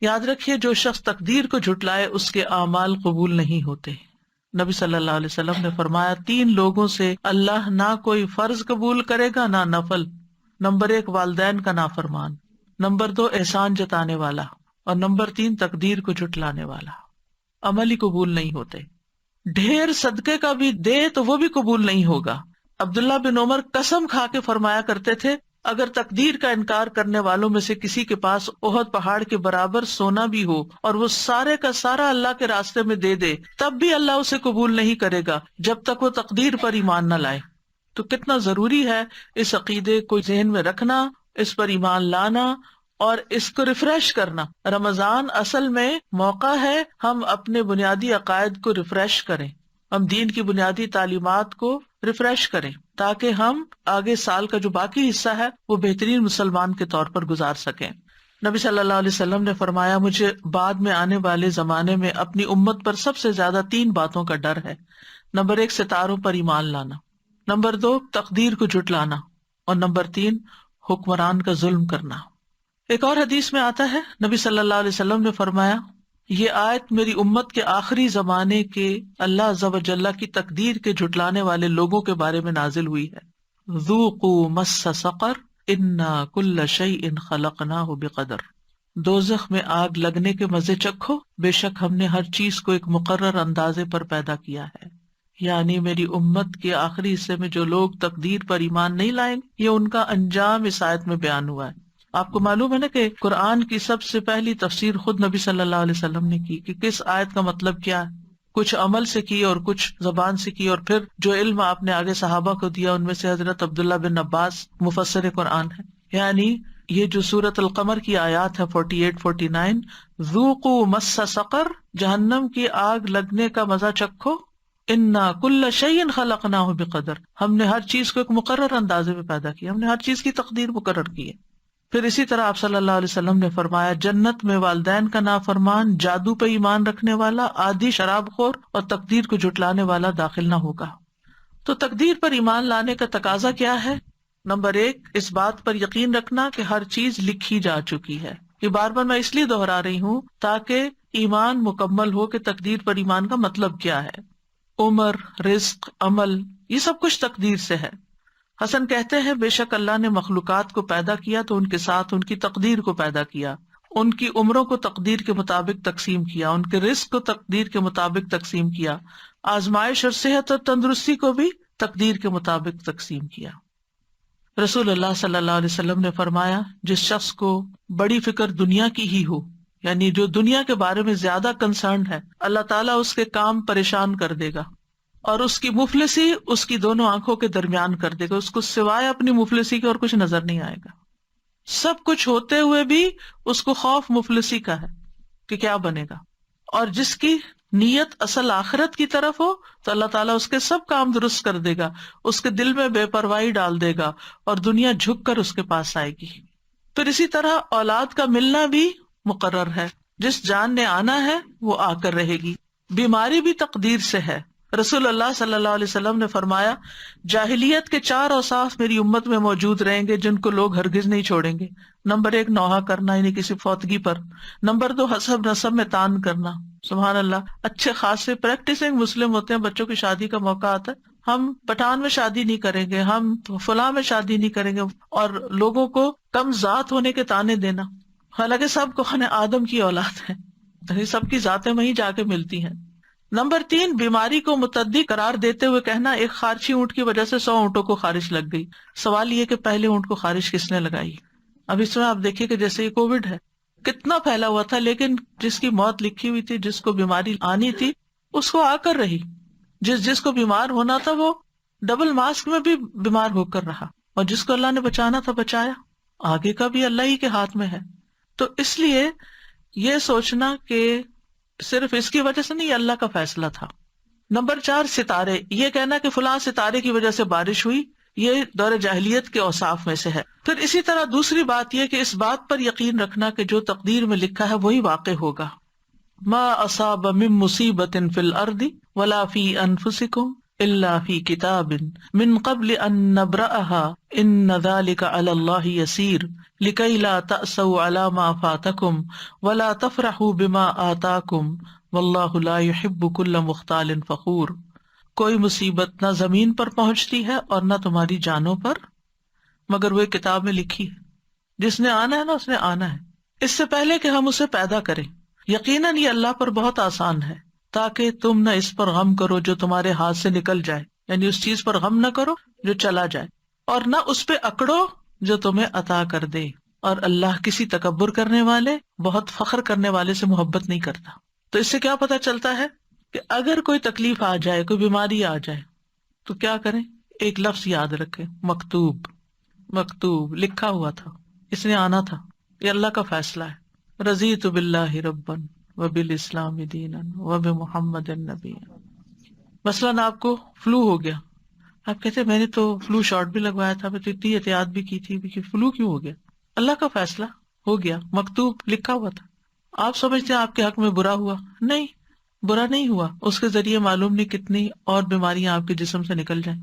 یاد رکھیے جو شخص تقدیر کو جھٹلائے اس کے اعمال قبول نہیں ہوتے. نبی صلی اللہ علیہ وسلم نے فرمایا 3 لوگوں سے اللہ نہ کوئی فرض قبول کرے گا نہ نفل. نمبر 1 والدین کا نافرمان، نمبر 2 احسان جتانے والا، اور نمبر 3 تقدیر کو جھٹلانے والا. عمل ہی قبول نہیں ہوتے. ڈھیر صدقے کا بھی دے تو وہ بھی قبول نہیں ہوگا. عبداللہ بن عمر قسم کھا کے فرمایا کرتے تھے اگر تقدیر کا انکار کرنے والوں میں سے کسی کے پاس احد پہاڑ کے برابر سونا بھی ہو اور وہ سارے کا سارا اللہ کے راستے میں دے دے تب بھی اللہ اسے قبول نہیں کرے گا جب تک وہ تقدیر پر ایمان نہ لائے. تو کتنا ضروری ہے اس عقیدے کو ذہن میں رکھنا، اس پر ایمان لانا اور اس کو ریفریش کرنا. رمضان اصل میں موقع ہے ہم اپنے بنیادی عقائد کو ریفریش کریں، ہم دین کی بنیادی تعلیمات کو ریفریش کریں تاکہ ہم آگے سال کا جو باقی حصہ ہے وہ بہترین مسلمان کے طور پر گزار سکیں. نبی صلی اللہ علیہ وسلم نے فرمایا مجھے بعد میں آنے والے زمانے میں اپنی امت پر سب سے زیادہ 3 باتوں کا ڈر ہے. نمبر 1 ستاروں پر ایمان لانا، نمبر 2 تقدیر کو جھٹلانا، اور نمبر 3 حکمران کا ظلم کرنا. ایک اور حدیث میں آتا ہے نبی صلی اللہ علیہ وسلم نے فرمایا یہ آیت میری امت کے آخری زمانے کے اللہ عز و جل کی تقدیر کے جھٹلانے والے لوگوں کے بارے میں نازل ہوئی ہے. ذوقوا مس سقر انا کل شیء خلقناہ بقدر. دوزخ میں آگ لگنے کے مزے چکھو، بے شک ہم نے ہر چیز کو ایک مقرر اندازے پر پیدا کیا ہے. یعنی میری امت کے آخری حصے میں جو لوگ تقدیر پر ایمان نہیں لائیں گے، یہ ان کا انجام اس آیت میں بیان ہوا ہے. آپ کو معلوم ہے نا کہ قرآن کی سب سے پہلی تفسیر خود نبی صلی اللہ علیہ وسلم نے کی کہ کس آیت کا مطلب کیا ہے. کچھ عمل سے کی اور کچھ زبان سے کی، اور پھر جو علم آپ نے آگے صحابہ کو دیا ان میں سے حضرت عبداللہ بن عباس مفسر قرآن ہے. یعنی یہ جو سورۃ القمر کی آیات ہے 48-49، ذوقوا مس سقر، جہنم کی آگ لگنے کا مزہ چکھو، انا کل شیء خلقناہ بقدر، ہم نے ہر چیز کو ایک مقرر اندازے میں پیدا کیا، ہم نے ہر چیز کی تقدیر مقرر کی ہے. پھر اسی طرح آپ صلی اللہ علیہ وسلم نے فرمایا جنت میں والدین کا نافرمان، جادو پہ ایمان رکھنے والا، عادی شراب خور اور تقدیر کو جھٹلانے والا داخل نہ ہوگا. تو تقدیر پر ایمان لانے کا تقاضا کیا ہے؟ نمبر 1 اس بات پر یقین رکھنا کہ ہر چیز لکھی جا چکی ہے. یہ بار بار میں اس لیے دہرا رہی ہوں تاکہ ایمان مکمل ہو کہ تقدیر پر ایمان کا مطلب کیا ہے. عمر، رزق، عمل، یہ سب کچھ تقدیر سے ہے. حسن کہتے ہیں بے شک اللہ نے مخلوقات کو پیدا کیا تو ان کے ساتھ ان کی تقدیر کو پیدا کیا، ان کی عمروں کو تقدیر کے مطابق تقسیم کیا، ان کے رزق کو تقدیر کے مطابق تقسیم کیا، آزمائش اور صحت اور تندرستی کو بھی تقدیر کے مطابق تقسیم کیا. رسول اللہ صلی اللہ علیہ وسلم نے فرمایا جس شخص کو بڑی فکر دنیا کی ہی ہو، یعنی جو دنیا کے بارے میں زیادہ کنسرنڈ ہے، اللہ تعالیٰ اس کے کام پریشان کر دے گا اور اس کی مفلسی اس کی دونوں آنکھوں کے درمیان کر دے گا. اس کو سوائے اپنی مفلسی کے اور کچھ نظر نہیں آئے گا. سب کچھ ہوتے ہوئے بھی اس کو خوف مفلسی کا ہے کہ کیا بنے گا. اور جس کی نیت اصل آخرت کی طرف ہو تو اللہ تعالیٰ اس کے سب کام درست کر دے گا، اس کے دل میں بے پرواہی ڈال دے گا اور دنیا جھک کر اس کے پاس آئے گی. پھر اسی طرح اولاد کا ملنا بھی مقرر ہے. جس جان نے آنا ہے وہ آ کر رہے گی. بیماری بھی تقدیر سے ہے. رسول اللہ صلی اللہ علیہ وسلم نے فرمایا جاہلیت کے 4 اوصاف میری امت میں موجود رہیں گے جن کو لوگ ہرگز نہیں چھوڑیں گے. نمبر 1 نوحہ کرنا، یعنی کسی فوتگی پر. نمبر 2 حسب نسب میں تان کرنا. سبحان اللہ، اچھے خاصے پریکٹسنگ مسلم ہوتے ہیں، بچوں کی شادی کا موقع آتا ہے ہم پٹھان میں شادی نہیں کریں گے، ہم فلاں میں شادی نہیں کریں گے، اور لوگوں کو کم ذات ہونے کے تانے دینا، حالانکہ سب کو خانے آدم کی اولاد ہے، سب کی ذاتیں وہیں جا کے ملتی ہیں. نمبر 3 بیماری کو متعدی قرار دیتے ہوئے کہنا ایک خارشی اونٹ کی وجہ سے 100 اونٹوں کو خارش لگ گئی. سوال یہ کہ پہلے اونٹ کو خارش کس نے لگائی؟ اب اس میں آپ دیکھیے کہ جیسے یہ کووڈ ہے کتنا پھیلا ہوا تھا، لیکن جس کی موت لکھی ہوئی تھی، جس کو بیماری آنی تھی اس کو آ کر رہی، جس کو بیمار ہونا تھا وہ ڈبل ماسک میں بھی بیمار ہو کر رہا، اور جس کو اللہ نے بچانا تھا بچایا. آگے کا بھی اللہ ہی کے ہاتھ میں ہے. تو اس لیے یہ سوچنا کہ صرف اس کی وجہ سے نہیں، اللہ کا فیصلہ تھا. نمبر 4 ستارے، یہ کہنا کہ فلاں ستارے کی وجہ سے بارش ہوئی، یہ دور جاہلیت کے اوصاف میں سے ہے. پھر اسی طرح دوسری بات یہ کہ اس بات پر یقین رکھنا کہ جو تقدیر میں لکھا ہے وہی واقع ہوگا. ما اصاب من مصیبت فی الارض ولا فی انفسکم الا فی کتاب من قبل ان نبرأها ان ذلک علی اللہ یسیر لکی لا تأسوا علی ما فاتکم ولا تفرحوا بما آتاکم واللہ لا يحب کل مختال فخور. کوئی مصیبت نہ زمین پر پہنچتی ہے اور نہ تمہاری جانوں پر مگر وہ ایک کتاب میں لکھی ہے. جس نے آنا ہے نا اس نے آنا ہے، اس سے پہلے کہ ہم اسے پیدا کریں. یقیناً یہ اللہ پر بہت آسان ہے، تاکہ تم نہ اس پر غم کرو جو تمہارے ہاتھ سے نکل جائے، یعنی اس چیز پر غم نہ کرو جو چلا جائے، اور نہ اس پہ اکڑو جو تمہیں عطا کر دے. اور اللہ کسی تکبر کرنے والے، بہت فخر کرنے والے سے محبت نہیں کرتا. تو اس سے کیا پتہ چلتا ہے کہ اگر کوئی تکلیف آ جائے، کوئی بیماری آ جائے تو کیا کریں؟ ایک لفظ یاد رکھیں، مکتوب. مکتوب لکھا ہوا تھا، اس نے آنا تھا. یہ اللہ کا فیصلہ ہے. رضیت باللہ ربا وبالاسلام دینا وبمحمد النبی. مثلاً آپ کو فلو ہو گیا، آپ کہتے ہیں میں نے تو فلو شاٹ بھی لگوایا تھا، میں تو اتنی احتیاط بھی کی تھی، کہ فلو کیوں ہو گیا؟ اللہ کا فیصلہ ہو گیا، مکتوب لکھا ہوا تھا. آپ سمجھتے ہیں آپ کے حق میں برا ہوا؟ نہیں، برا نہیں ہوا. اس کے ذریعے معلوم نہیں کتنی اور بیماریاں آپ کے جسم سے نکل جائیں.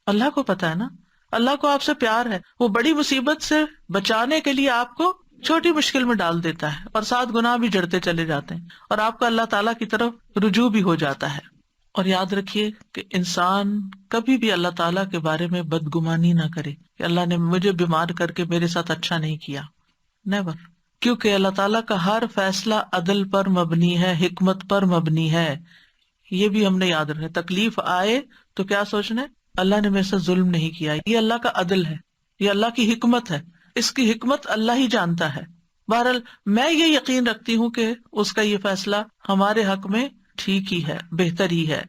اللہ کو پتا ہے نا، اللہ کو آپ سے پیار ہے، وہ بڑی مصیبت سے بچانے کے لیے آپ کو چھوٹی مشکل میں ڈال دیتا ہے، اور 7 گناہ بھی جڑتے چلے جاتے ہیں، اور آپ کا اللہ تعالیٰ کی طرف رجوع بھی ہو جاتا ہے. اور یاد رکھیے کہ انسان کبھی بھی اللہ تعالیٰ کے بارے میں بدگمانی نہ کرے کہ اللہ نے مجھے بیمار کر کے میرے ساتھ اچھا نہیں کیا. نیور. کیونکہ اللہ تعالیٰ کا ہر فیصلہ عدل پر مبنی ہے، حکمت پر مبنی ہے. یہ بھی ہم نے یاد رکھنا. تکلیف آئے تو کیا سوچنا ہے؟ اللہ نے میرے سے ظلم نہیں کیا. یہ اللہ کا عدل ہے، یہ اللہ کی حکمت ہے. اس کی حکمت اللہ ہی جانتا ہے. بہرحال میں یہ یقین رکھتی ہوں کہ اس کا یہ فیصلہ ہمارے حق میں ٹھیک ہی ہے، بہتر ہی ہے.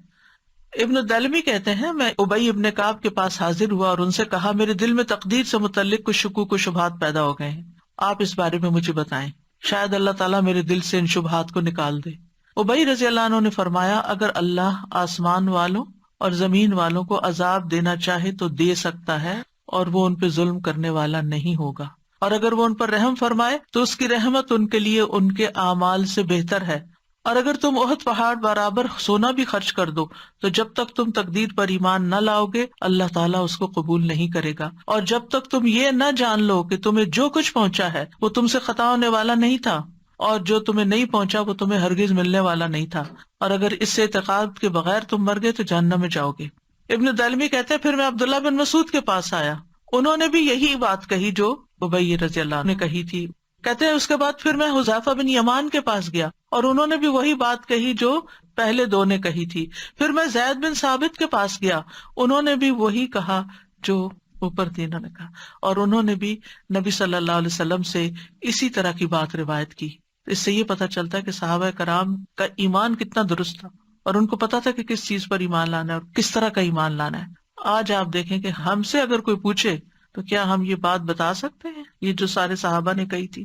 ابن الدلمی کہتے ہیں میں ابی ابن کعب کے پاس حاضر ہوا اور ان سے کہا میرے دل میں تقدیر سے متعلق کچھ شکوک و شبہات پیدا ہو گئے ہیں، آپ اس بارے میں مجھے بتائیں، شاید اللہ تعالیٰ میرے دل سے ان شبہات کو نکال دے. ابی رضی اللہ عنہ نے فرمایا اگر اللہ آسمان والوں اور زمین والوں کو عذاب دینا چاہے تو دے سکتا ہے، اور وہ ان پہ ظلم کرنے والا نہیں ہوگا. اور اگر وہ ان پر رحم فرمائے تو اس کی رحمت ان کے لیے ان کے اعمال سے بہتر ہے. اور اگر تم احد پہاڑ برابر سونا بھی خرچ کر دو تو جب تک تم تقدیر پر ایمان نہ لاؤ گے اللہ تعالیٰ اس کو قبول نہیں کرے گا. اور جب تک تم یہ نہ جان لو کہ تمہیں جو کچھ پہنچا ہے وہ تم سے خطا ہونے والا نہیں تھا، اور جو تمہیں نہیں پہنچا وہ تمہیں ہرگز ملنے والا نہیں تھا، اور اگر اس سے اعتقاد کے بغیر تم مر گئے تو جہنم میں جاؤ گے. ابن دلمی کہتے ہیں پھر میں عبداللہ بن مسعود کے پاس آیا، انہوں نے بھی یہی بات کہی جو ابی رضی اللہ عنہ نے کہی تھی. کہتے ہیں اس کے بعد پھر میں حذیفہ بن یمان کے پاس گیا اور انہوں نے بھی وہی بات کہی جو پہلے دو نے کہی تھی. پھر میں زید بن ثابت کے پاس گیا، انہوں نے بھی وہی کہا جو اوپر تینوں نے کہا، اور انہوں نے بھی نبی صلی اللہ علیہ وسلم سے اسی طرح کی بات روایت کی. اس سے یہ پتہ چلتا ہے کہ صحابہ کرام کا ایمان کتنا درست تھا، اور ان کو پتا تھا کہ کس چیز پر ایمان لانا ہے اور کس طرح کا ایمان لانا ہے. آج آپ دیکھیں کہ ہم سے اگر کوئی پوچھے تو کیا ہم یہ بات بتا سکتے ہیں یہ جو سارے صحابہ نے کہی تھی؟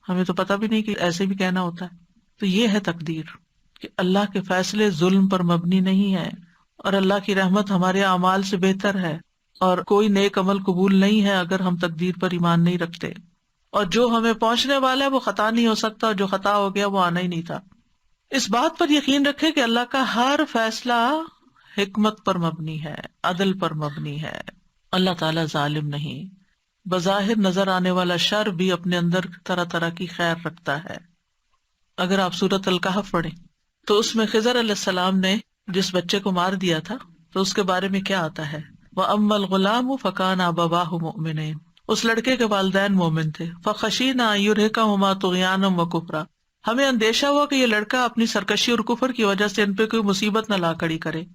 ہمیں تو پتہ بھی نہیں کہ ایسے بھی کہنا ہوتا ہے. تو یہ ہے تقدیر کہ اللہ کے فیصلے ظلم پر مبنی نہیں ہے، اور اللہ کی رحمت ہمارے اعمال سے بہتر ہے، اور کوئی نیک عمل قبول نہیں ہے اگر ہم تقدیر پر ایمان نہیں رکھتے. اور جو ہمیں پہنچنے والا ہے وہ خطا نہیں ہو سکتا، اور جو خطا ہو گیا وہ آنا ہی نہیں تھا. اس بات پر یقین رکھے کہ اللہ کا ہر فیصلہ حکمت پر مبنی ہے، عدل پر مبنی ہے. اللہ تعالیٰ ظالم نہیں. بظاہر نظر آنے والا شر بھی اپنے اندر طرح طرح کی خیر رکھتا ہے. اگر آپ سورۃ الکہف پڑھیں تو اس میں خضر علیہ السلام نے جس بچے کو مار دیا تھا تو اس کے بارے میں کیا آتا ہے؟ وَأَمَّا الْغُلَامُ فَكَانَ أَبَوَاهُ مُؤْمِنَيْنِ. اس لڑکے کے والدین مومن تھے. فَخَشِينَا أَن يُرْهِقَهُمَا طُغْيَانًا وَكُفْرًا. ہمیں اندیشہ ہوا کہ یہ لڑکا اپنی سرکشی اور کفر کی وجہ سے ان پہ کوئی مصیبت نہ لا کھڑی کرے.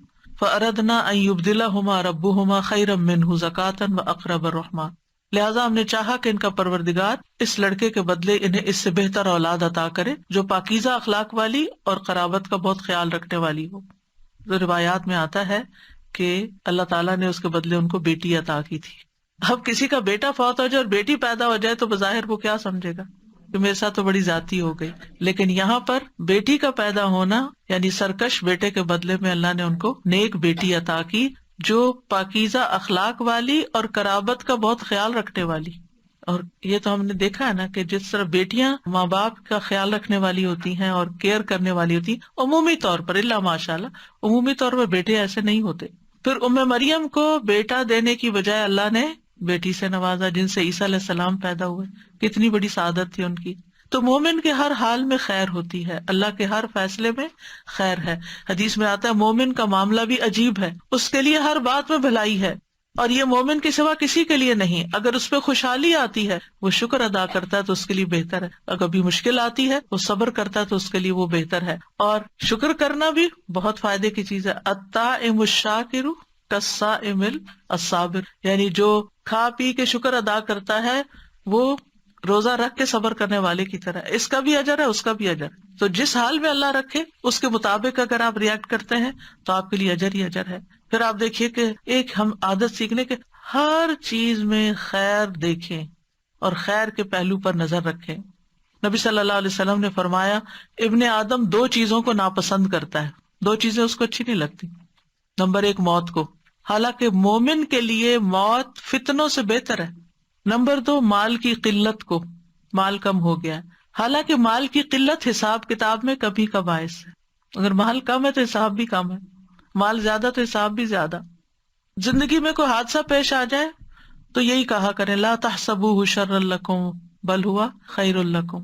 فَأَرَدْنَا أَن يُبْدِلَهُمَا رَبُّهُمَا خَيْرًا مِّنْهُ زَكَاةً وَأَقْرَبَ رَحْمًا. لہٰذا ہم نے چاہا کہ ان کا پروردگار اس لڑکے کے بدلے انہیں اس سے بہتر اولاد عطا کرے جو پاکیزہ اخلاق والی اور قرابت کا بہت خیال رکھنے والی ہو. تو روایات میں آتا ہے کہ اللہ تعالیٰ نے اس کے بدلے ان کو بیٹی عطا کی تھی. اب کسی کا بیٹا فوت ہو جائے اور بیٹی پیدا ہو جائے تو بظاہر وہ کیا سمجھے گا کہ میرے ساتھ تو بڑی زیادتی ہو گئی، لیکن یہاں پر بیٹی کا پیدا ہونا یعنی سرکش بیٹے کے بدلے میں اللہ نے ان کو نیک بیٹی عطا کی جو پاکیزہ اخلاق والی اور قرابت کا بہت خیال رکھنے والی. اور یہ تو ہم نے دیکھا ہے نا کہ جس طرح بیٹیاں ماں باپ کا خیال رکھنے والی ہوتی ہیں اور کیئر کرنے والی ہوتی ہیں عمومی طور پر، اللہ ماشاء اللہ عمومی طور پر بیٹے ایسے نہیں ہوتے. پھر مریم کو بیٹا دینے کی بجائے اللہ نے بیٹی سے نوازا جن سے عیسیٰ علیہ السلام پیدا ہوئے. کتنی بڑی سعادت تھی ان کی. تو مومن کے ہر حال میں خیر ہوتی ہے، اللہ کے ہر فیصلے میں خیر ہے. حدیث میں آتا ہے مومن کا معاملہ بھی عجیب ہے، اس کے لیے ہر بات میں بھلائی ہے، اور یہ مومن کے سوا کسی کے لیے نہیں. اگر اس پہ خوشحالی آتی ہے وہ شکر ادا کرتا ہے تو اس کے لیے بہتر ہے، اگر کبھی مشکل آتی ہے وہ صبر کرتا ہے تو اس کے لیے وہ بہتر ہے. اور شکر کرنا بھی بہت فائدے کی چیز ہے. الطاعم الشاکر کالصائم الصابر، یعنی جو کھا پی کے شکر ادا کرتا ہے وہ روزہ رکھ کے صبر کرنے والے کی طرح. اس کا بھی اجر ہے، اس کا بھی اجر. تو جس حال میں اللہ رکھے اس کے مطابق اگر آپ ریئیکٹ کرتے ہیں تو آپ کے لیے اجر ہی اجر ہے. پھر آپ دیکھیے کہ ایک ہم عادت سیکھنے کے ہر چیز میں خیر دیکھیں، اور خیر کے پہلو پر نظر رکھیں۔ نبی صلی اللہ علیہ وسلم نے فرمایا ابن آدم 2 چیزوں کو ناپسند کرتا ہے، 2 چیزیں اس کو اچھی نہیں لگتی۔ نمبر 1 موت کو، حالانکہ مومن کے لیے موت فتنوں سے بہتر ہے۔ نمبر 2 مال کی قلت کو، مال کم ہو گیا ہے، حالانکہ مال کی قلت حساب کتاب میں کمی کا باعث ہے۔ اگر مال کم ہے تو حساب بھی کم ہے، مال زیادہ تو حساب بھی زیادہ۔ زندگی میں کوئی حادثہ پیش آ جائے تو یہی کہا کریں لا تحسبوہ شرا لکم بل ہوا خیر لکم،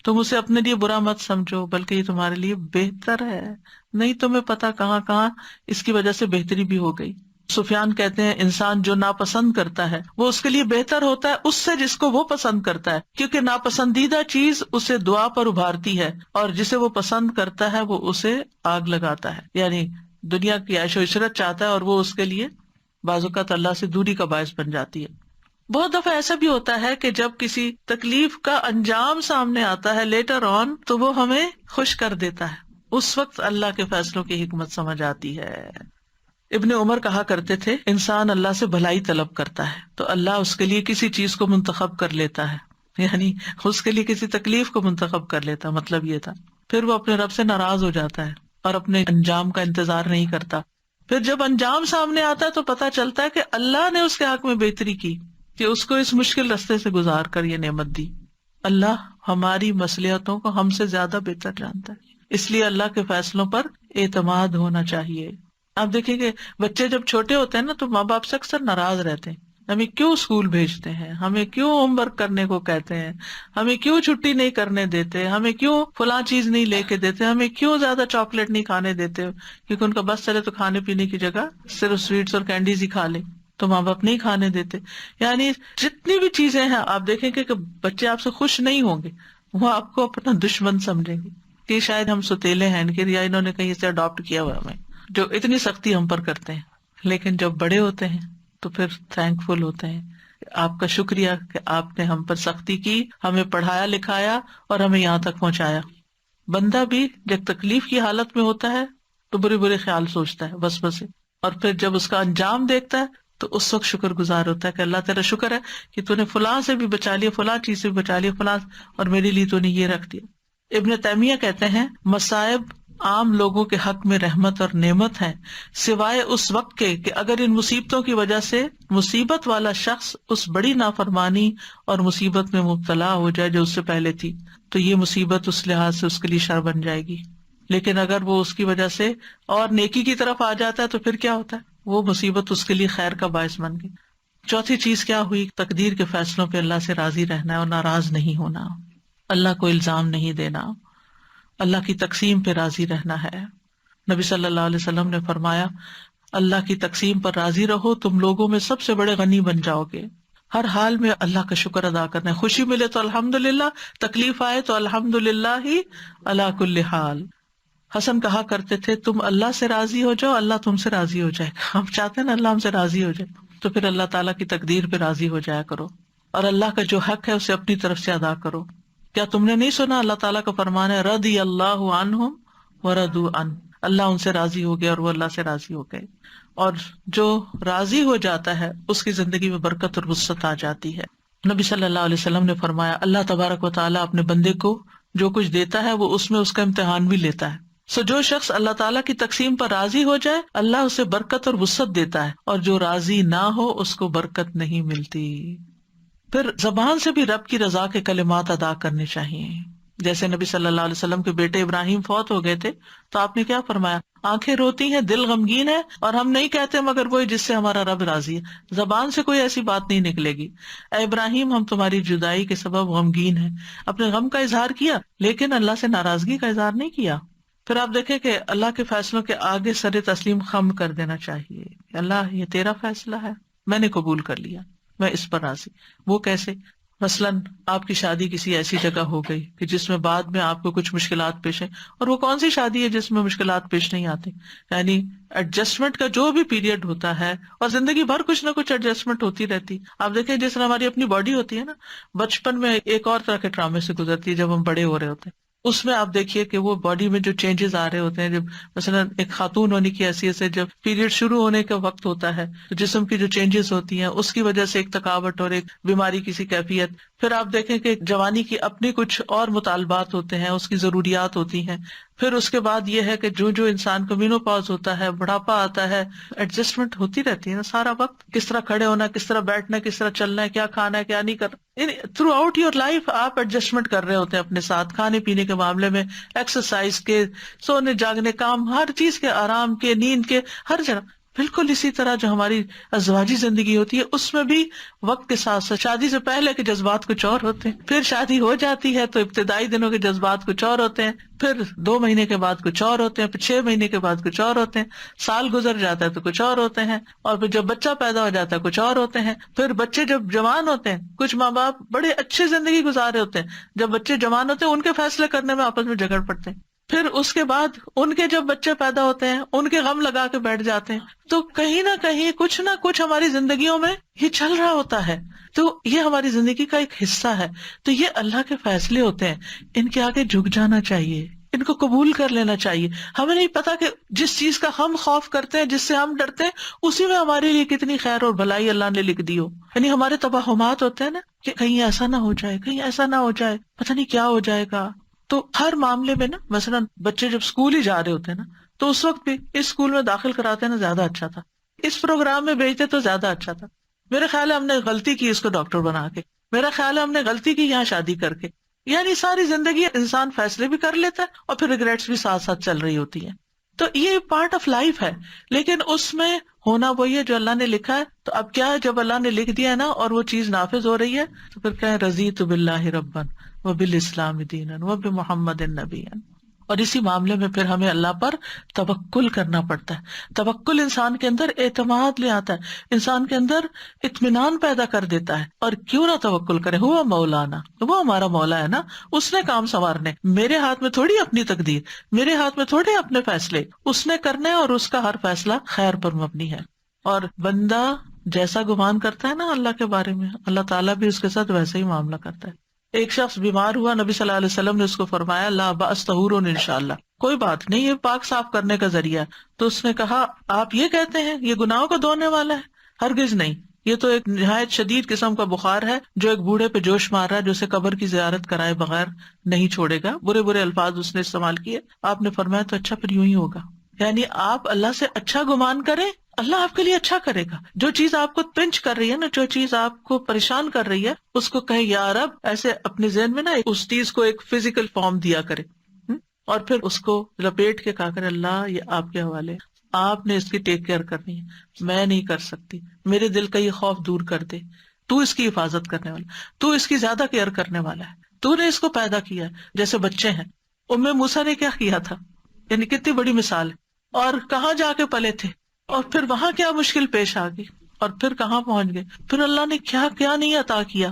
تم اسے اپنے لیے برا مت سمجھو بلکہ یہ تمہارے لیے بہتر ہے، نہیں تمہیں پتا کہاں کہاں اس کی وجہ سے بہتری بھی ہو گئی۔ سفیان کہتے ہیں انسان جو ناپسند کرتا ہے وہ اس کے لیے بہتر ہوتا ہے اس سے جس کو وہ پسند کرتا ہے، کیونکہ ناپسندیدہ چیز اسے دعا پر ابھارتی ہے اور جسے وہ پسند کرتا ہے وہ اسے آگ لگاتا ہے، یعنی دنیا کی عیش و عشرت چاہتا ہے اور وہ اس کے لیے بعض اوقات اللہ سے دوری کا باعث بن جاتی ہے۔ بہت دفعہ ایسا بھی ہوتا ہے کہ جب کسی تکلیف کا انجام سامنے آتا ہے لیٹر آن تو وہ ہمیں خوش کر دیتا ہے، اس وقت اللہ کے فیصلوں کی حکمت سمجھ آتی ہے۔ ابن عمر کہا کرتے تھے انسان اللہ سے بھلائی طلب کرتا ہے تو اللہ اس کے لیے کسی چیز کو منتخب کر لیتا ہے، یعنی اس کے لیے کسی تکلیف کو منتخب کر لیتا، مطلب یہ تھا۔ پھر وہ اپنے رب سے ناراض ہو جاتا ہے اور اپنے انجام کا انتظار نہیں کرتا۔ پھر جب انجام سامنے آتا ہے تو پتا چلتا ہے کہ اللہ نے اس کے حق میں بہتری کی کہ اس کو اس مشکل راستے سے گزار کر یہ نعمت دی۔ اللہ ہماری مصلحتوں کو ہم سے زیادہ بہتر جانتا ہے، اس لیے اللہ کے فیصلوں پر اعتماد ہونا چاہیے۔ آپ دیکھیں کہ بچے جب چھوٹے ہوتے ہیں نا تو ماں باپ سے اکثر ناراض رہتے ہیں، ہمیں کیوں اسکول بھیجتے ہیں، ہمیں کیوں ہوم ورک کرنے کو کہتے ہیں، ہمیں کیوں چھٹی نہیں کرنے دیتے، ہمیں کیوں فلاں چیز نہیں لے کے دیتے، ہمیں کیوں زیادہ چاکلیٹ نہیں کھانے دیتے، کیونکہ ان کا بس چلے تو کھانے پینے کی جگہ صرف سویٹس اور کینڈیز ہی کھا لے تو ماں باپ نہیں کھانے دیتے۔ یعنی جتنی بھی چیزیں ہیں آپ دیکھیں کہ بچے آپ سے خوش نہیں ہوں گے، وہ آپ کو اپنا دشمن سمجھیں گے کہ شاید ہم ستیلے ہیں کہ یا انہوں نے کہیں سے اڈاپٹ کیا ہوا ہمیں، جو اتنی سختی ہم پر کرتے ہیں۔ لیکن جب بڑے ہوتے ہیں تو پھر تھینک فل ہوتے ہیں، آپ کا شکریہ کہ آپ نے ہم پر سختی کی، ہمیں پڑھایا لکھایا اور ہمیں یہاں تک پہنچایا۔ بندہ بھی جب تکلیف کی حالت میں ہوتا ہے تو برے برے خیال سوچتا ہے بس بس، اور پھر جب اس کا انجام دیکھتا ہے تو اس وقت شکر گزار ہوتا ہے کہ اللہ تیرا شکر ہے کہ تو نے فلاں سے بھی بچا لیا، فلاں چیز سے بھی بچا لیا، فلاں اور میرے لیے تو نے یہ رکھ دیا۔ ابن تیمیہ کہتے ہیں مصائب عام لوگوں کے حق میں رحمت اور نعمت ہے، سوائے اس وقت کے کہ اگر ان مصیبتوں کی وجہ سے مصیبت والا شخص اس بڑی نافرمانی اور مصیبت میں مبتلا ہو جائے جو اس سے پہلے تھی تو یہ مصیبت اس لحاظ سے اس کے لیے شر بن جائے گی، لیکن اگر وہ اس کی وجہ سے اور نیکی کی طرف آ جاتا ہے تو پھر کیا ہوتا ہے، وہ مصیبت اس کے لیے خیر کا باعث بن گئی۔ چوتھی چیز کیا ہوئی، تقدیر کے فیصلوں پہ اللہ سے راضی رہنا ہے اور ناراض نہیں ہونا، اللہ کو الزام نہیں دینا، اللہ کی تقسیم پہ راضی رہنا ہے۔ نبی صلی اللہ علیہ وسلم نے فرمایا اللہ کی تقسیم پر راضی رہو، تم لوگوں میں سب سے بڑے غنی بن جاؤ گے۔ ہر حال میں اللہ کا شکر ادا کرنا ہے، خوشی ملے تو الحمدللہ، تکلیف آئے تو الحمدللہ ہی علی کل حال۔ حسن کہا کرتے تھے تم اللہ سے راضی ہو جاؤ اللہ تم سے راضی ہو جائے گا۔ ہم چاہتے ہیں نا اللہ ہم سے راضی ہو جائے تو پھر اللہ تعالیٰ کی تقدیر پہ راضی ہو جایا کرو اور اللہ کا جو حق ہے اسے اپنی طرف سے ادا کرو۔ کیا تم نے نہیں سنا اللہ تعالیٰ کا فرمان ہے رضی اللہ عنہم ورضوا عنہ، اللہ ان سے راضی ہو گیا اور وہ اللہ سے راضی ہو گئے، اور جو راضی ہو جاتا ہے اس کی زندگی میں برکت اور وسعت آ جاتی ہے۔ نبی صلی اللہ علیہ وسلم نے فرمایا اللہ تبارک و تعالیٰ اپنے بندے کو جو کچھ دیتا ہے وہ اس میں اس کا امتحان بھی لیتا ہے، سو جو شخص اللہ تعالیٰ کی تقسیم پر راضی ہو جائے اللہ اسے برکت اور وسعت دیتا ہے، اور جو راضی نہ ہو اس کو برکت نہیں ملتی۔ پھر زبان سے بھی رب کی رضا کے کلمات ادا کرنے چاہیے، جیسے نبی صلی اللہ علیہ وسلم کے بیٹے ابراہیم فوت ہو گئے تھے تو آپ نے کیا فرمایا، آنکھیں روتی ہیں دل غمگین ہے اور ہم نہیں کہتے مگر وہی جس سے ہمارا رب راضی ہے، زبان سے کوئی ایسی بات نہیں نکلے گی، اے ابراہیم ہم تمہاری جدائی کے سبب غمگین ہیں، اپنے غم کا اظہار کیا لیکن اللہ سے ناراضگی کا اظہار نہیں کیا۔ پھر آپ دیکھیں کہ اللہ کے فیصلوں کے آگے سر تسلیم خم کر دینا چاہیے، اللہ یہ تیرا فیصلہ ہے، میں نے قبول کر لیا، میں اس پر راضی۔ وہ کیسے؟ مثلاً آپ کی شادی کسی ایسی جگہ ہو گئی کہ جس میں بعد میں آپ کو کچھ مشکلات پیش ہیں، اور وہ کون سی شادی ہے جس میں مشکلات پیش نہیں آتی، یعنی ایڈجسٹمنٹ کا جو بھی پیریڈ ہوتا ہے، اور زندگی بھر کچھ نہ کچھ ایڈجسٹمنٹ ہوتی رہتی۔ آپ دیکھیں جس طرح ہماری اپنی باڈی ہوتی ہے نا، بچپن میں ایک اور طرح کے ٹرامے سے گزرتی ہے، جب ہم بڑے ہو رہے ہوتے ہیں اس میں آپ دیکھیے کہ وہ باڈی میں جو چینجز آ رہے ہوتے ہیں، جب مثلا ایک خاتون ہونے کی حیثیت سے جب پیریڈ شروع ہونے کا وقت ہوتا ہے تو جسم کی جو چینجز ہوتی ہیں اس کی وجہ سے ایک تھکاوٹ اور ایک بیماری کی سی کیفیت، پھر آپ دیکھیں کہ جوانی کی اپنی کچھ اور مطالبات ہوتے ہیں، اس کی ضروریات ہوتی ہیں. پھر اس کے بعد یہ ہے کہ جو انسان کو مینوپاز ہوتا ہے، بڑھاپا آتا ہے، ایڈجسٹمنٹ ہوتی رہتی ہے نا سارا وقت. کس طرح کھڑے ہونا، کس طرح بیٹھنا، کس طرح چلنا ہے، کیا کھانا ہے، کیا نہیں کرنا. تھرو آؤٹ یور لائف آپ ایڈجسٹمنٹ کر رہے ہوتے ہیں اپنے ساتھ، کھانے پینے کے معاملے میں، ایکسرسائز کے، سونے جاگنے، کام، ہر چیز کے، آرام کے، نیند کے، ہر جگہ. بالکل اسی طرح جو ہماری ازواجی زندگی ہوتی ہے اس میں بھی وقت کے ساتھ ساتھ شادی سے پہلے کے جذبات کچھ اور ہوتے ہیں، پھر شادی ہو جاتی ہے تو ابتدائی دنوں کے جذبات کچھ اور ہوتے ہیں، پھر 2 مہینے کے بعد کچھ اور ہوتے ہیں، پھر 6 مہینے کے بعد کچھ اور ہوتے ہیں، سال گزر جاتا ہے تو کچھ اور ہوتے ہیں، اور پھر جب بچہ پیدا ہو جاتا ہے کچھ اور ہوتے ہیں. پھر بچے جب جوان ہوتے ہیں، کچھ ماں باپ بڑے اچھے زندگی گزارے ہوتے ہیں، جب بچے جوان ہوتے ہیں ان کے فیصلے کرنے میں آپس میں جھگڑ پڑتے ہیں. پھر اس کے بعد ان کے جب بچے پیدا ہوتے ہیں ان کے غم لگا کے بیٹھ جاتے ہیں. تو کہیں نہ کچھ ہماری زندگیوں میں یہ چل رہا ہوتا ہے. تو یہ ہماری زندگی کا ایک حصہ ہے. تو یہ اللہ کے فیصلے ہوتے ہیں، ان کے آگے جھک جانا چاہیے، ان کو قبول کر لینا چاہیے. ہمیں نہیں پتا کہ جس چیز کا ہم خوف کرتے ہیں، جس سے ہم ڈرتے ہیں، اسی میں ہمارے لیے کتنی خیر اور بھلائی اللہ نے لکھ دی ہو. یعنی ہمارے توہمات ہوتے ہیں نا کہ کہیں ایسا نہ ہو جائے، کہیں ایسا نہ ہو جائے، پتہ نہیں کیا ہو جائے گا. تو ہر معاملے میں نا، مثلا بچے جب اسکول ہی جا رہے ہوتے ہیں نا، تو اس وقت بھی اس اسکول میں داخل کراتے نا زیادہ اچھا تھا، اس پروگرام میں بھیجتے تو زیادہ اچھا تھا، میرے خیال ہے ہم نے غلطی کی اس کو ڈاکٹر بنا کے، میرا خیال ہے ہم نے غلطی کی یہاں شادی کر کے. یعنی ساری زندگی انسان فیصلے بھی کر لیتا ہے اور پھر ریگریٹس بھی ساتھ ساتھ چل رہی ہوتی ہیں. تو یہ پارٹ آف لائف ہے، لیکن اس میں ہونا وہی ہے جو اللہ نے لکھا ہے. تو اب کیا ہے، جب اللہ نے لکھ دیا ہے نا اور وہ چیز نافذ ہو رہی ہے تو پھر کہیں رضیت باللہ ربا وبالاسلام دینا وبمحمد نبیا. اور اسی معاملے میں پھر ہمیں اللہ پر توکل کرنا پڑتا ہے. توکل انسان کے اندر اعتماد لے آتا ہے، انسان کے اندر اطمینان پیدا کر دیتا ہے. اور کیوں نہ توکل کرے، ہوا مولانا، وہ ہمارا مولا ہے نا، اس نے کام سنوارنے، میرے ہاتھ میں تھوڑی اپنی تقدیر، میرے ہاتھ میں تھوڑے اپنے فیصلے، اس نے کرنے اور اس کا ہر فیصلہ خیر پر مبنی ہے. اور بندہ جیسا گمان کرتا ہے نا اللہ کے بارے میں، اللہ تعالیٰ بھی اس کے ساتھ ویسا ہی معاملہ کرتا ہے. ایک شخص بیمار ہوا، نبی صلی اللہ علیہ وسلم نے اس کو فرمایا لا بأس طہور انشاءاللہ، کوئی بات نہیں، یہ پاک صاف کرنے کا ذریعہ ہے. تو اس نے کہا آپ یہ کہتے ہیں یہ گناہوں کو دھونے والا ہے؟ ہرگز نہیں، یہ تو ایک نہایت شدید قسم کا بخار ہے جو ایک بوڑھے پہ جوش مار رہا ہے، جو اسے قبر کی زیارت کرائے بغیر نہیں چھوڑے گا. برے برے الفاظ اس نے استعمال کیے. آپ نے فرمایا تو اچھا پھر یوں ہی ہوگا. یعنی آپ اللہ سے اچھا گمان کریں، اللہ آپ کے لیے اچھا کرے گا. جو چیز آپ کو پنچ کر رہی ہے نا، جو چیز آپ کو پریشان کر رہی ہے، اس کو کہیں یا رب، ایسے اپنے ذہن میں نا اس چیز کو ایک فزیکل فارم دیا کرے، اور پھر اس کو لپیٹ کے کہا کرے اللہ یہ آپ کے حوالے، آپ نے اس کی ٹیک کیئر کرنی ہے، میں نہیں کر سکتی، میرے دل کا یہ خوف دور کر دے، تو اس کی حفاظت کرنے والا، تو اس کی زیادہ کیئر کرنے والا ہے، تو نے اس کو پیدا کیا ہے. جیسے بچے ہیں، موسیٰ نے کیا کیا تھا، یعنی کتنی بڑی مثال ہے، اور کہاں جا کے پلے تھے، اور پھر وہاں کیا مشکل پیش آ گئی، اور پھر کہاں پہنچ گئے، پھر اللہ نے کیا کیا نہیں عطا کیا،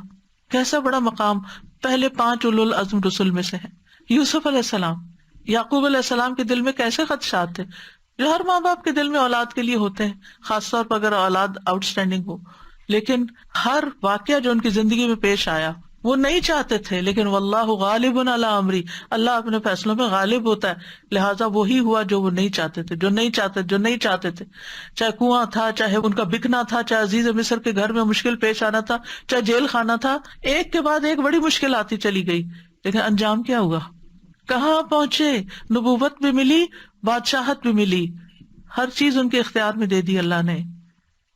کیسا بڑا مقام پہلے 5 اولو العزم رسول میں سے ہے. یوسف علیہ السلام، یعقوب علیہ السلام کے دل میں کیسے خدشات تھے، جو ہر ماں باپ کے دل میں اولاد کے لیے ہوتے ہیں، خاص طور پر اگر اولاد آؤٹ اسٹینڈنگ ہو. لیکن ہر واقعہ جو ان کی زندگی میں پیش آیا وہ نہیں چاہتے تھے، لیکن واللہ غالب علی امری، اللہ اپنے فیصلوں میں غالب ہوتا ہے، لہٰذا وہی ہوا جو وہ نہیں چاہتے تھے، جو نہیں چاہتے تھے. چاہے کنواں تھا، چاہے ان کا بکنا تھا، چاہے عزیز مصر کے گھر میں مشکل پیش آنا تھا، چاہے جیل خانہ تھا، ایک کے بعد ایک بڑی مشکل آتی چلی گئی، لیکن انجام کیا ہوا، کہاں پہنچے، نبوت بھی ملی، بادشاہت بھی ملی، ہر چیز ان کے اختیار میں دے دی اللہ نے.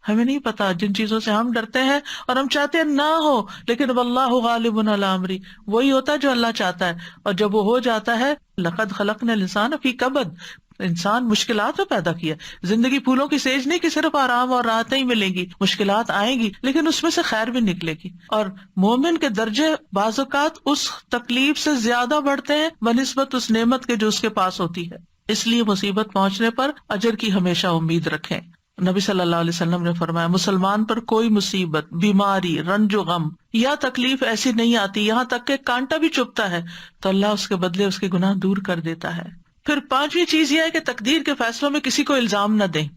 ہمیں نہیں پتا جن چیزوں سے ہم ڈرتے ہیں اور ہم چاہتے ہیں نہ ہو، لیکن واللہ غالب علی امری، وہی ہوتا ہے جو اللہ چاہتا ہے. اور جب وہ ہو جاتا ہے، لقد خلقنا الانسان فی کبد، انسان مشکلات میں پیدا کیا. زندگی پھولوں کی سیج نہیں کہ صرف آرام اور راحتیں ہی ملیں گی، مشکلات آئیں گی لیکن اس میں سے خیر بھی نکلے گی. اور مومن کے درجے بعض اوقات اس تکلیف سے زیادہ بڑھتے ہیں بنسبت اس نعمت کے جو اس کے پاس ہوتی ہے. اس لیے مصیبت پہنچنے پر اجر کی ہمیشہ امید رکھیں. نبی صلی اللہ علیہ وسلم نے فرمایا مسلمان پر کوئی مصیبت، بیماری، رنج و غم یا تکلیف ایسی نہیں آتی یہاں تک کہ کانٹا بھی چبھتا ہے تو اللہ اس کے بدلے اس کے گناہ دور کر دیتا ہے. پھر 5ویں چیز یہ ہے کہ تقدیر کے فیصلوں میں کسی کو الزام نہ دیں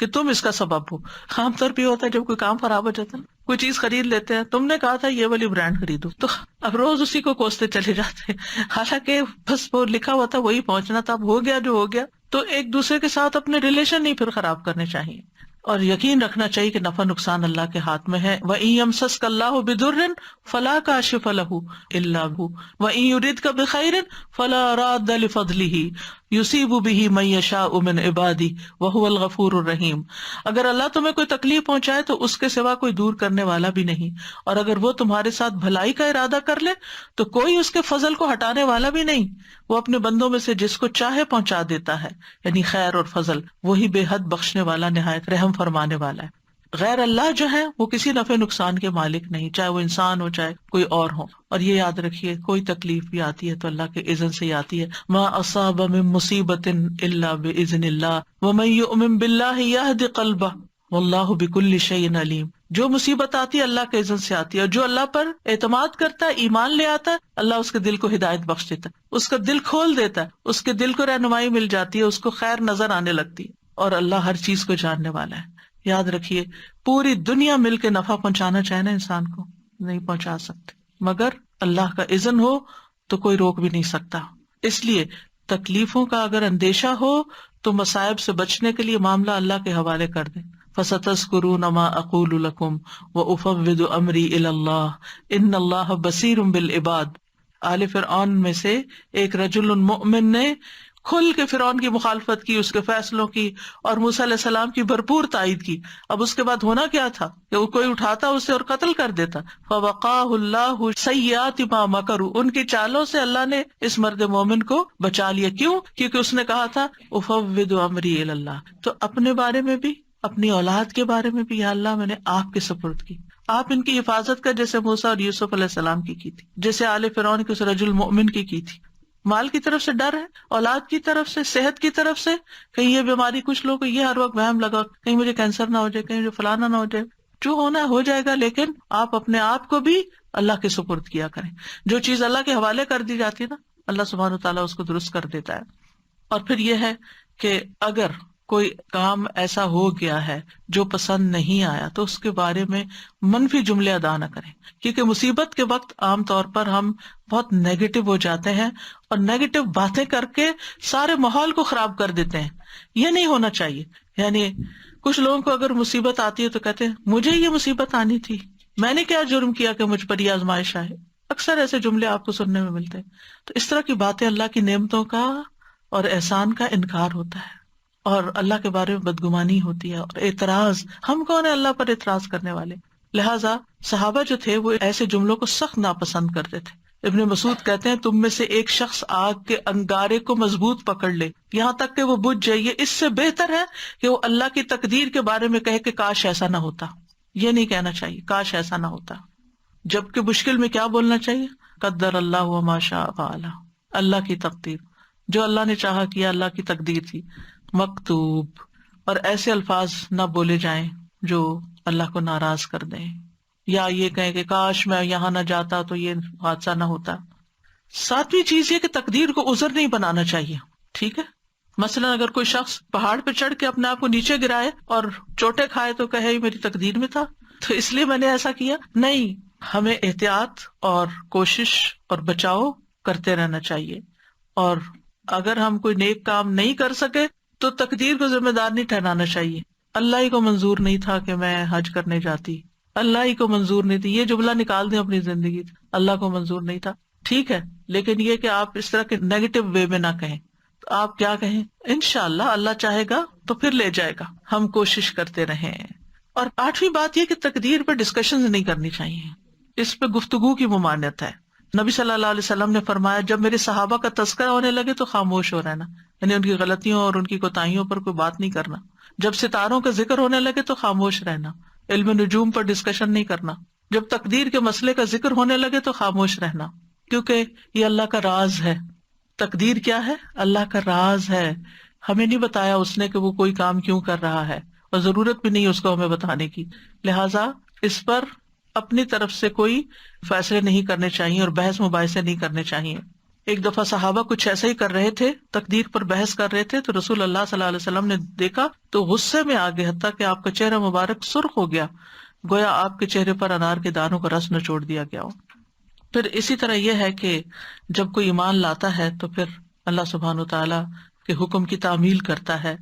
کہ تم اس کا سبب ہو. عام طور پہ ہوتا ہے جب کوئی کام خراب ہو جاتا ہے، کوئی چیز خرید لیتے ہیں، تم نے کہا تھا یہ والی برانڈ خریدو، تو اب روز اسی کو کوستے چلے جاتے ہیں، حالانکہ بس وہ لکھا ہوا تھا وہی پہنچنا تھا، اب ہو گیا جو ہو گیا. تو ایک دوسرے کے ساتھ اپنے ریلیشن نہیں پھر خراب کرنے چاہیے. اور یقین رکھنا چاہیے کہ نفع نقصان اللہ کے ہاتھ میں ہے. وَإِن يَمْسَسْكَ اللَّهُ بِضُرٍّ فَلَا كَاشِفَ لَهُ إِلَّا هُوَ وَإِن يُرِدْكَ بِخَيْرٍ فَلَا رَادَّ لِفَضْلِهِ يُصِيبُ بِهِ مَن يَشَاءُ مِنْ عِبَادِهِ وَهُوَ الْغَفُورُ الرَّحِيمُ. اگر اللہ تمہیں کوئی تکلیف پہنچائے تو اس کے سوا کوئی دور کرنے والا بھی نہیں، اور اگر وہ تمہارے ساتھ بھلائی کا ارادہ کر لے تو کوئی اس کے فضل کو ہٹانے والا بھی نہیں. وہ اپنے بندوں میں سے جس کو چاہے پہنچا دیتا ہے، یعنی خیر اور فضل. وہی بے حد بخشنے والا، نہایت رحم فرمانے والا ہے. غیر اللہ جو ہے وہ کسی نفع نقصان کے مالک نہیں، چاہے وہ انسان ہو چاہے کوئی اور ہو. اور یہ یاد رکھیے کوئی تکلیف بھی آتی ہے تو اللہ کے اذن سے ہی آتی ہے. ما اصاب من مصیبت الا باذن اللہ ومن یؤمن باللہ یہد قلبہ واللہ بکل شیء علیم. جو مصیبت آتی ہے اللہ کے اذن سے آتی ہے، اور جو اللہ پر اعتماد کرتا ہے، ایمان لے آتا ہے، اللہ اس کے دل کو ہدایت بخش دیتا ہے، اس کا دل کھول دیتا ہے، اس کے دل کو رہنمائی مل جاتی ہے، اس کو خیر نظر آنے لگتی ہے. اور اللہ ہر چیز کو جاننے والا ہے. یاد رکھیے پوری دنیا مل کے نفع پہنچانا چاہے نا انسان کو، نہیں پہنچا سکتے، مگر اللہ کا اذن ہو تو کوئی روک بھی نہیں سکتا. اس لیے تکلیفوں کا اگر اندیشہ ہو تو مصائب سے بچنے کے لیے معاملہ اللہ کے حوالے کر دیں. فَسَتَذْكُرُونَ مَا أَقُولُ لَكُمْ وَأُفَوِّضُ أَمْرِي إِلَى اللَّهِ إِنَّ اللَّهَ بَصِيرٌ بِالْعِبَادِ. آل فرعون میں سے ایک رجل مؤمن نے کھل کے فرعون کی مخالفت کی، اس کے فیصلوں کی، اور موسیٰ علیہ السلام کی بھرپور تائید کی. اب اس کے بعد ہونا کیا تھا کہ وہ کوئی اٹھاتا اسے اور قتل کر دیتا. فَوَقَاهُ اللَّهُ سَيِّئَاتِ مَا مَكَرُوا. ان کی چالوں سے اللہ نے اس مرد مومن کو بچا لیا. کیوں؟ کیونکہ اس نے کہا تھا اُفَوِّضُ أَمْرِي إِلَى اللَّهِ. تو اپنے بارے میں بھی، اپنی اولاد کے بارے میں بھی، یا اللہ میں نے آپ کے سپرد کی، آپ ان کی حفاظت کر، جیسے موسیٰ اور یوسف علیہ السلام کی تھی، جیسے آل فرعون کے اس رجل مؤمن کی تھی. مال کی طرف سے ڈر ہے، اولاد کی طرف سے، صحت کی طرف سے. کہیں یہ بیماری، کچھ لوگ یہ ہر وقت وہم لگا کہیں مجھے کینسر نہ ہو جائے، کہیں مجھے فلانا نہ ہو جائے. جو ہونا ہو جائے گا، لیکن آپ اپنے آپ کو بھی اللہ کے سپرد کیا کریں. جو چیز اللہ کے حوالے کر دی جاتی ہے نا، اللہ سبحانہ وتعالیٰ اس کو درست کر دیتا ہے. اور پھر یہ ہے کہ اگر کوئی کام ایسا ہو گیا ہے جو پسند نہیں آیا تو اس کے بارے میں منفی جملے ادا نہ کریں، کیونکہ مصیبت کے وقت عام طور پر ہم بہت نیگیٹو ہو جاتے ہیں اور نیگیٹو باتیں کر کے سارے ماحول کو خراب کر دیتے ہیں. یہ نہیں ہونا چاہیے. یعنی کچھ لوگوں کو اگر مصیبت آتی ہے تو کہتے ہیں مجھے یہ مصیبت آنی تھی، میں نے کیا جرم کیا کہ مجھ پر یہ آزمائش آئے. اکثر ایسے جملے آپ کو سننے میں ملتے ہیں. تو اس طرح کی باتیں اللہ کی نعمتوں کا اور احسان کا انکار ہوتا ہے، اور اللہ کے بارے میں بدگمانی ہوتی ہے اور اعتراض. ہم کون ہیں اللہ پر اعتراض کرنے والے؟ لہٰذا صحابہ جو تھے وہ ایسے جملوں کو سخت ناپسند کرتے تھے. ابن مسعود کہتے ہیں تم میں سے ایک شخص آگ کے انگارے کو مضبوط پکڑ لے یہاں تک کہ وہ بجھ جائے، یہ اس سے بہتر ہے کہ وہ اللہ کی تقدیر کے بارے میں کہے کہ کاش ایسا نہ ہوتا. یہ نہیں کہنا چاہیے کاش ایسا نہ ہوتا، جبکہ مشکل میں کیا بولنا چاہیے؟ قدر اللہ وما شاء فعل. اللہ کی تقدیر، جو اللہ نے چاہا کیا، اللہ کی تقدیر تھی. مکتوب. اور ایسے الفاظ نہ بولے جائیں جو اللہ کو ناراض کر دیں، یا یہ کہیں کہ کاش میں یہاں نہ جاتا تو یہ حادثہ نہ ہوتا. ساتویں چیز یہ کہ تقدیر کو عذر نہیں بنانا چاہیے. ٹھیک ہے، مثلاً اگر کوئی شخص پہاڑ پہ چڑھ کے اپنے آپ کو نیچے گرائے اور چوٹے کھائے تو کہے یہ میری تقدیر میں تھا تو اس لیے میں نے ایسا کیا. نہیں، ہمیں احتیاط اور کوشش اور بچاؤ کرتے رہنا چاہیے. اور اگر ہم کوئی نیک کام نہیں کر سکے تو تقدیر کو ذمہ دار نہیں ٹھہرانا چاہیے. اللہ ہی کو منظور نہیں تھا کہ میں حج کرنے جاتی، اللہ ہی کو منظور نہیں تھی. یہ جملہ نکال دیں اپنی زندگی، اللہ کو منظور نہیں تھا. ٹھیک ہے، لیکن یہ کہ آپ اس طرح کے نیگیٹو وے میں نہ کہیں. تو آپ کیا کہیں؟ انشاءاللہ اللہ چاہے گا تو پھر لے جائے گا، ہم کوشش کرتے رہیں. اور آٹھویں بات یہ کہ تقدیر پر ڈسکشن نہیں کرنی چاہیے، اس پہ گفتگو کی ممانعت ہے. نبی صلی اللہ علیہ وسلم نے فرمایا جب میرے صحابہ کا تذکرہ ہونے لگے تو خاموش ہو رہنا، یعنی ان کی غلطیوں اور ان کی کوتاہیوں پر کوئی بات نہیں کرنا. جب ستاروں کا ذکر ہونے لگے تو خاموش رہنا، علم نجوم پر ڈسکشن نہیں کرنا. جب تقدیر کے مسئلے کا ذکر ہونے لگے تو خاموش رہنا، کیونکہ یہ اللہ کا راز ہے. تقدیر کیا ہے؟ اللہ کا راز ہے. ہمیں نہیں بتایا اس نے کہ وہ کوئی کام کیوں کر رہا ہے، اور ضرورت بھی نہیں اس کو ہمیں بتانے کی. لہٰذا اس پر اپنی طرف سے کوئی فیصلے نہیں کرنے چاہیے اور بحث مباحثے نہیں کرنے چاہیے. ایک دفعہ صحابہ کچھ ایسا ہی کر رہے تھے، تقدیر پر بحث کر رہے تھے، تو رسول اللہ صلی اللہ علیہ وسلم نے دیکھا تو غصے میں آ گئے، حتیٰ کہ آپ کا چہرہ مبارک سرخ ہو گیا، گویا آپ کے چہرے پر انار کے دانوں کا رس نچوڑ دیا گیا ہو. پھر اسی طرح یہ ہے کہ جب کوئی ایمان لاتا ہے تو پھر اللہ سبحانہ وتعالیٰ کے حکم کی تعمیل کرتا ہے.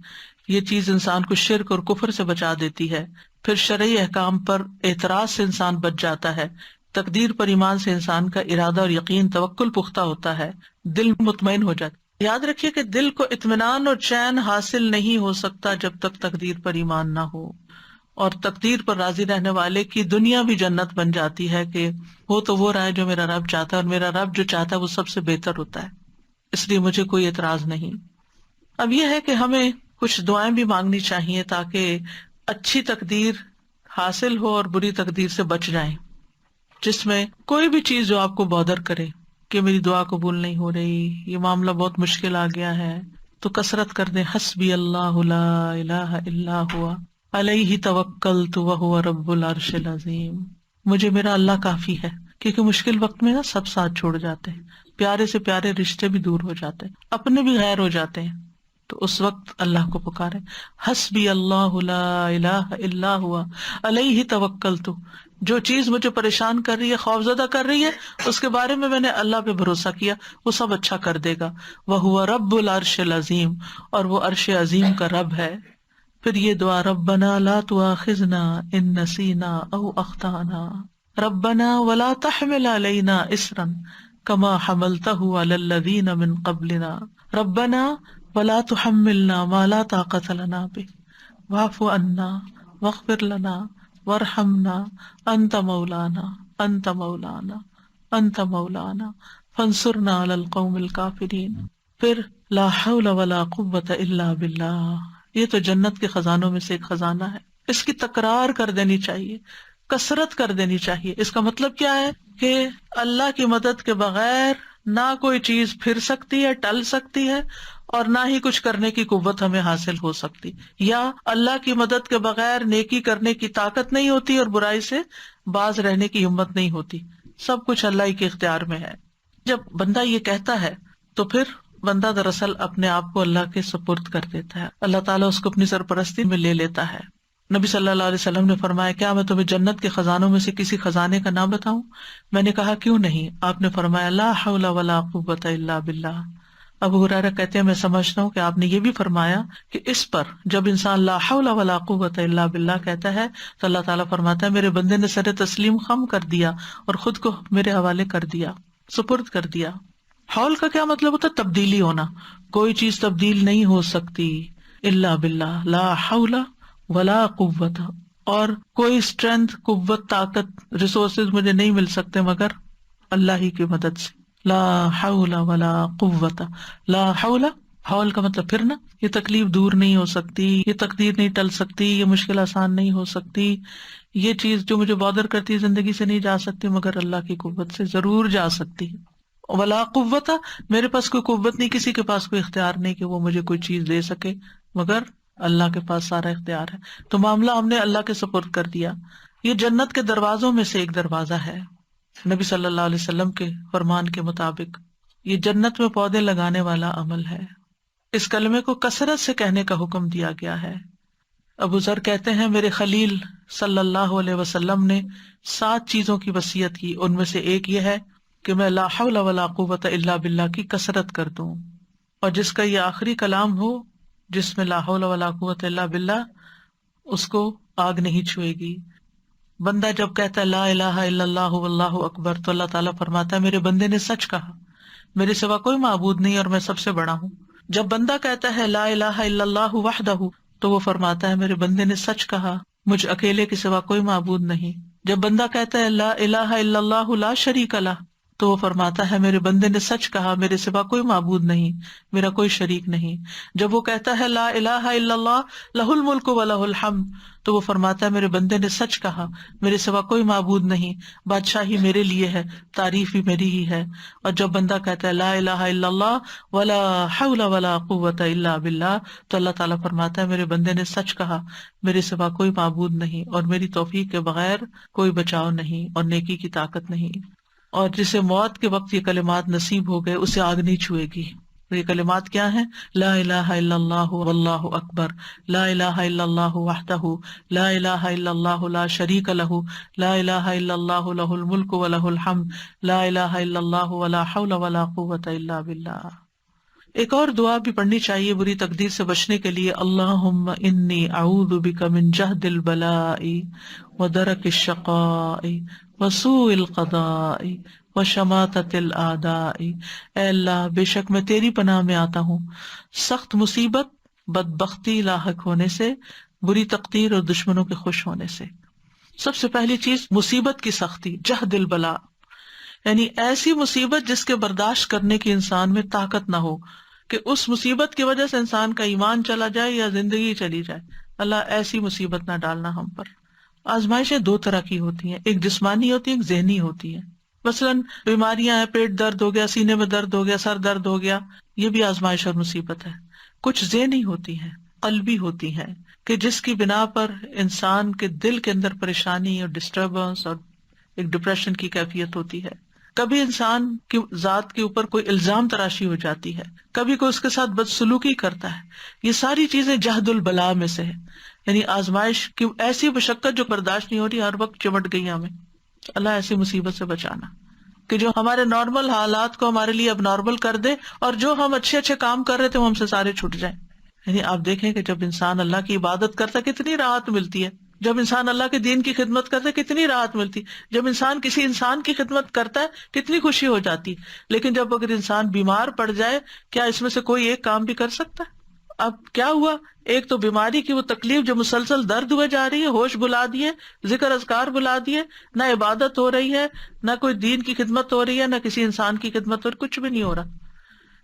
یہ چیز انسان کو شرک اور کفر سے بچا دیتی ہے. پھر شرعی احکام پر اعتراض سے انسان بچ جاتا ہے. تقدیر پر ایمان سے انسان کا ارادہ اور یقین توکل پختہ ہوتا ہے، دل مطمئن ہو جاتا ہے. یاد رکھیے کہ دل کو اطمینان اور چین حاصل نہیں ہو سکتا جب تک تقدیر پر ایمان نہ ہو. اور تقدیر پر راضی رہنے والے کی دنیا بھی جنت بن جاتی ہے کہ وہ تو وہ رہا ہے جو میرا رب چاہتا ہے، اور میرا رب جو چاہتا ہے وہ سب سے بہتر ہوتا ہے، اس لیے مجھے کوئی اعتراض نہیں. اب یہ ہے کہ ہمیں کچھ دعائیں بھی مانگنی چاہیے تاکہ اچھی تقدیر حاصل ہو اور بری تقدیر سے بچ جائیں، جس میں کوئی بھی چیز جو آپ کو بودر کرے کہ میری دعا قبول نہیں ہو رہی، یہ معاملہ بہت مشکل آ گیا ہے، تو کثرت کر دیں حسبی اللہ لا الہ الا ہوا علیہ توکلت وہو رب العرش العظیم. مجھے میرا اللہ کافی ہے، کیونکہ مشکل وقت میں نا سب ساتھ چھوڑ جاتے ہیں، پیارے سے پیارے رشتے بھی دور ہو جاتے ہیں، اپنے بھی غیر ہو جاتے ہیں، تو اس وقت اللہ کو پکارے حسبی اللہ لا الہ الا ہوا علیہ توکلت. جو چیز مجھے پریشان کر رہی ہے، خوفزدہ کر رہی ہے، اس کے بارے میں نے اللہ پہ بھروسہ کیا، وہ سب اچھا کر دے گا. وہو رب العرش العظیم، اور وہ عرش عظیم کا رب ہے. پھر یہ دعا ربنا لا تؤاخذنا ان نسینا او اخطانا ربنا ولا تحمل علینا اصرا کما حملته علی الذین من قبلنا ربنا ولا تحملنا ما لا طاقت لنا به واعف عنا واغفر لنا وارحمنا انت مولانا انت مولانا انت مولانا فانصرنا علی القوم الکافرین. پھر لا حول ولا قوة الا باللہ. یہ تو جنت کے خزانوں میں سے ایک خزانہ ہے، اس کی تکرار کر دینی چاہیے، کثرت کر دینی چاہیے. اس کا مطلب کیا ہے کہ اللہ کی مدد کے بغیر نہ کوئی چیز پھر سکتی ہے، ٹل سکتی ہے، اور نہ ہی کچھ کرنے کی قوت ہمیں حاصل ہو سکتی، یا اللہ کی مدد کے بغیر نیکی کرنے کی طاقت نہیں ہوتی اور برائی سے باز رہنے کی ہمت نہیں ہوتی. سب کچھ اللہ ہی کے اختیار میں ہے. جب بندہ یہ کہتا ہے تو پھر بندہ دراصل اپنے آپ کو اللہ کے سپرد کر دیتا ہے، اللہ تعالیٰ اس کو اپنی سرپرستی میں لے لیتا ہے. نبی صلی اللہ علیہ وسلم نے فرمایا کیا میں تمہیں جنت کے خزانوں میں سے کسی خزانے کا نام بتاؤں؟ میں نے کہا کیوں نہیں؟ آپ نے فرمایا لا حول ولا قوة الا باللہ. ابو ہریرہ کہتے ہیں میں سمجھتا ہوں کہ آپ نے یہ بھی فرمایا کہ اس پر جب انسان لا حول ولا قوة الا باللہ کہتا ہے تو اللہ تعالیٰ فرماتا ہے میرے بندے نے سر تسلیم خم کر دیا اور خود کو میرے حوالے کر دیا، سپرد کر دیا. حول کا کیا مطلب ہوتا ہے؟ تبدیلی ہونا. کوئی چیز تبدیل نہیں ہو سکتی الا باللہ، لا حول ولا قوت، اور کوئی اسٹرینتھ، قوت، طاقت، ریسورسز مجھے نہیں مل سکتے مگر اللہ ہی کی مدد سے. لا حول ولا قوت. لا حول، حول کا مطلب پھر نا، یہ تکلیف دور نہیں ہو سکتی، یہ تقدیر نہیں ٹل سکتی، یہ مشکل آسان نہیں ہو سکتی، یہ چیز جو مجھے بادر کرتی ہے زندگی سے نہیں جا سکتی مگر اللہ کی قوت سے ضرور جا سکتی ہے. ولا قوت، میرے پاس کوئی قوت نہیں، کسی کے پاس کوئی اختیار نہیں کہ وہ مجھے کوئی چیز دے سکے مگر اللہ کے پاس سارا اختیار ہے. تو معاملہ ہم نے اللہ کے سپرد کر دیا. یہ جنت کے دروازوں میں سے ایک دروازہ ہے. نبی صلی اللہ علیہ وسلم کے فرمان کے مطابق یہ جنت میں پودے لگانے والا عمل ہے. اس کلمے کو کثرت سے کہنے کا حکم دیا گیا ہے. ابو ذر کہتے ہیں میرے خلیل صلی اللہ علیہ وسلم نے 7 چیزوں کی وصیت کی، ان میں سے ایک یہ ہے کہ میں لا حول ولا قوت الا باللہ کی کثرت کر دوں، اور جس کا یہ آخری کلام ہو جس میں لا حول ولا قوت الا باللہ، اس کو آگ نہیں چھوئے گی. بندہ جب کہتا ہے لا الہ الا اللہ واللہ اکبر تو اللہ تعالیٰ فرماتا ہے میرے بندے نے سچ کہا، میرے سوا کوئی معبود نہیں اور میں سب سے بڑا ہوں. جب بندہ کہتا ہے لا الہ الا اللہ وحدہ تو وہ فرماتا ہے میرے بندے نے سچ کہا، مجھ اکیلے کے سوا کوئی معبود نہیں. جب بندہ کہتا ہے لا الہ الا اللہ لا شریک لہ تو وہ فرماتا ہے میرے بندے نے سچ کہا، میرے سوا کوئی معبود نہیں، میرا کوئی شریک نہیں. جب وہ کہتا ہے لا الہ الا اللہ لہ الملک و لہ الحمد تو وہ فرماتا ہے میرے بندے نے سچ کہا، میرے سوا کوئی معبود نہیں، بادشاہی میرے لیے ہے، تعریف بھی میری ہی ہے. اور جب بندہ کہتا ہے لا الہ الا اللہ ولا حول ولا قوت الا باللہ تو اللہ تعالیٰ فرماتا ہے میرے بندے نے سچ کہا، میرے سوا کوئی معبود نہیں اور میری توفیق کے بغیر کوئی بچاؤ نہیں اور نیکی کی طاقت نہیں. اور جسے موت کے وقت یہ کلمات نصیب ہو گئے اسے آگ نہیں چھوئے گی. یہ کلمات کیا ہیں؟ لا الہ الا اللہ واللہ اکبر، لا الہ الا اللہ وحدہ، لا الہ الا اللہ لا شریک لہ، لا الہ الا اللہ لہ الملک و لہ الحمد، لا الہ الا اللہ ولا حول ولا قوت الا باللہ. ایک اور دعا بھی پڑھنی چاہیے بری تقدیر سے بچنے کے لیے، اللہم انی اعوذ بک من جہد البلاء ودرک الشقاء وسوء القضاء وشماتۃ الاعداء۔ اے اللہ، بے شک میں تیری پناہ میں آتا ہوں سخت مصیبت، بدبختی لاحق ہونے سے، بری تقدیر اور دشمنوں کے خوش ہونے سے۔ سب سے پہلی چیز مصیبت کی سختی، جہد البلاء، یعنی ایسی مصیبت جس کے برداشت کرنے کی انسان میں طاقت نہ ہو، کہ اس مصیبت کی وجہ سے انسان کا ایمان چلا جائے یا زندگی چلی جائے۔ اللہ ایسی مصیبت نہ ڈالنا ہم پر۔ آزمائشیں دو طرح کی ہوتی ہیں، ایک جسمانی ہوتی ہے، ایک ذہنی ہوتی ہے۔ مثلاً بیماریاں ہیں، پیٹ درد ہو گیا، سینے میں درد ہو گیا، سر درد ہو گیا، یہ بھی آزمائش اور مصیبت ہے۔ کچھ ذہنی ہوتی ہیں، قلبی ہوتی ہیں، کہ جس کی بنا پر انسان کے دل کے اندر پریشانی اور ڈسٹربنس اور ایک ڈپریشن کی کیفیت ہوتی ہے۔ کبھی انسان کی ذات کے اوپر کوئی الزام تراشی ہو جاتی ہے، کبھی کوئی اس کے ساتھ بدسلوکی کرتا ہے۔ یہ ساری چیزیں جہد البلاء میں سے ہے، یعنی آزمائش کی ایسی مشقت جو برداشت نہیں ہو رہی، ہر وقت چمٹ گئی ہمیں۔ اللہ ایسی مصیبت سے بچانا کہ جو ہمارے نارمل حالات کو ہمارے لیے اب نارمل کر دے، اور جو ہم اچھے اچھے کام کر رہے تھے وہ ہم سے سارے چھوٹ جائیں۔ یعنی آپ دیکھیں کہ جب انسان اللہ کی عبادت کرتا ہے کتنی راحت ملتی ہے، جب انسان اللہ کے دین کی خدمت کرتا ہے کتنی راحت ملتی، جب انسان کسی انسان کی خدمت کرتا ہے کتنی خوشی ہو جاتی۔ لیکن جب اگر انسان بیمار پڑ جائے، کیا اس میں سے کوئی ایک کام بھی کر سکتا ہے؟ اب کیا ہوا، ایک تو بیماری کی وہ تکلیف جو مسلسل درد ہوئے جا رہی ہے، ہوش بلا دیے، ذکر اذکار بلا دیے، نہ عبادت ہو رہی ہے، نہ کوئی دین کی خدمت ہو رہی ہے، نہ کسی انسان کی خدمت ہو رہی، کچھ بھی نہیں ہو رہا۔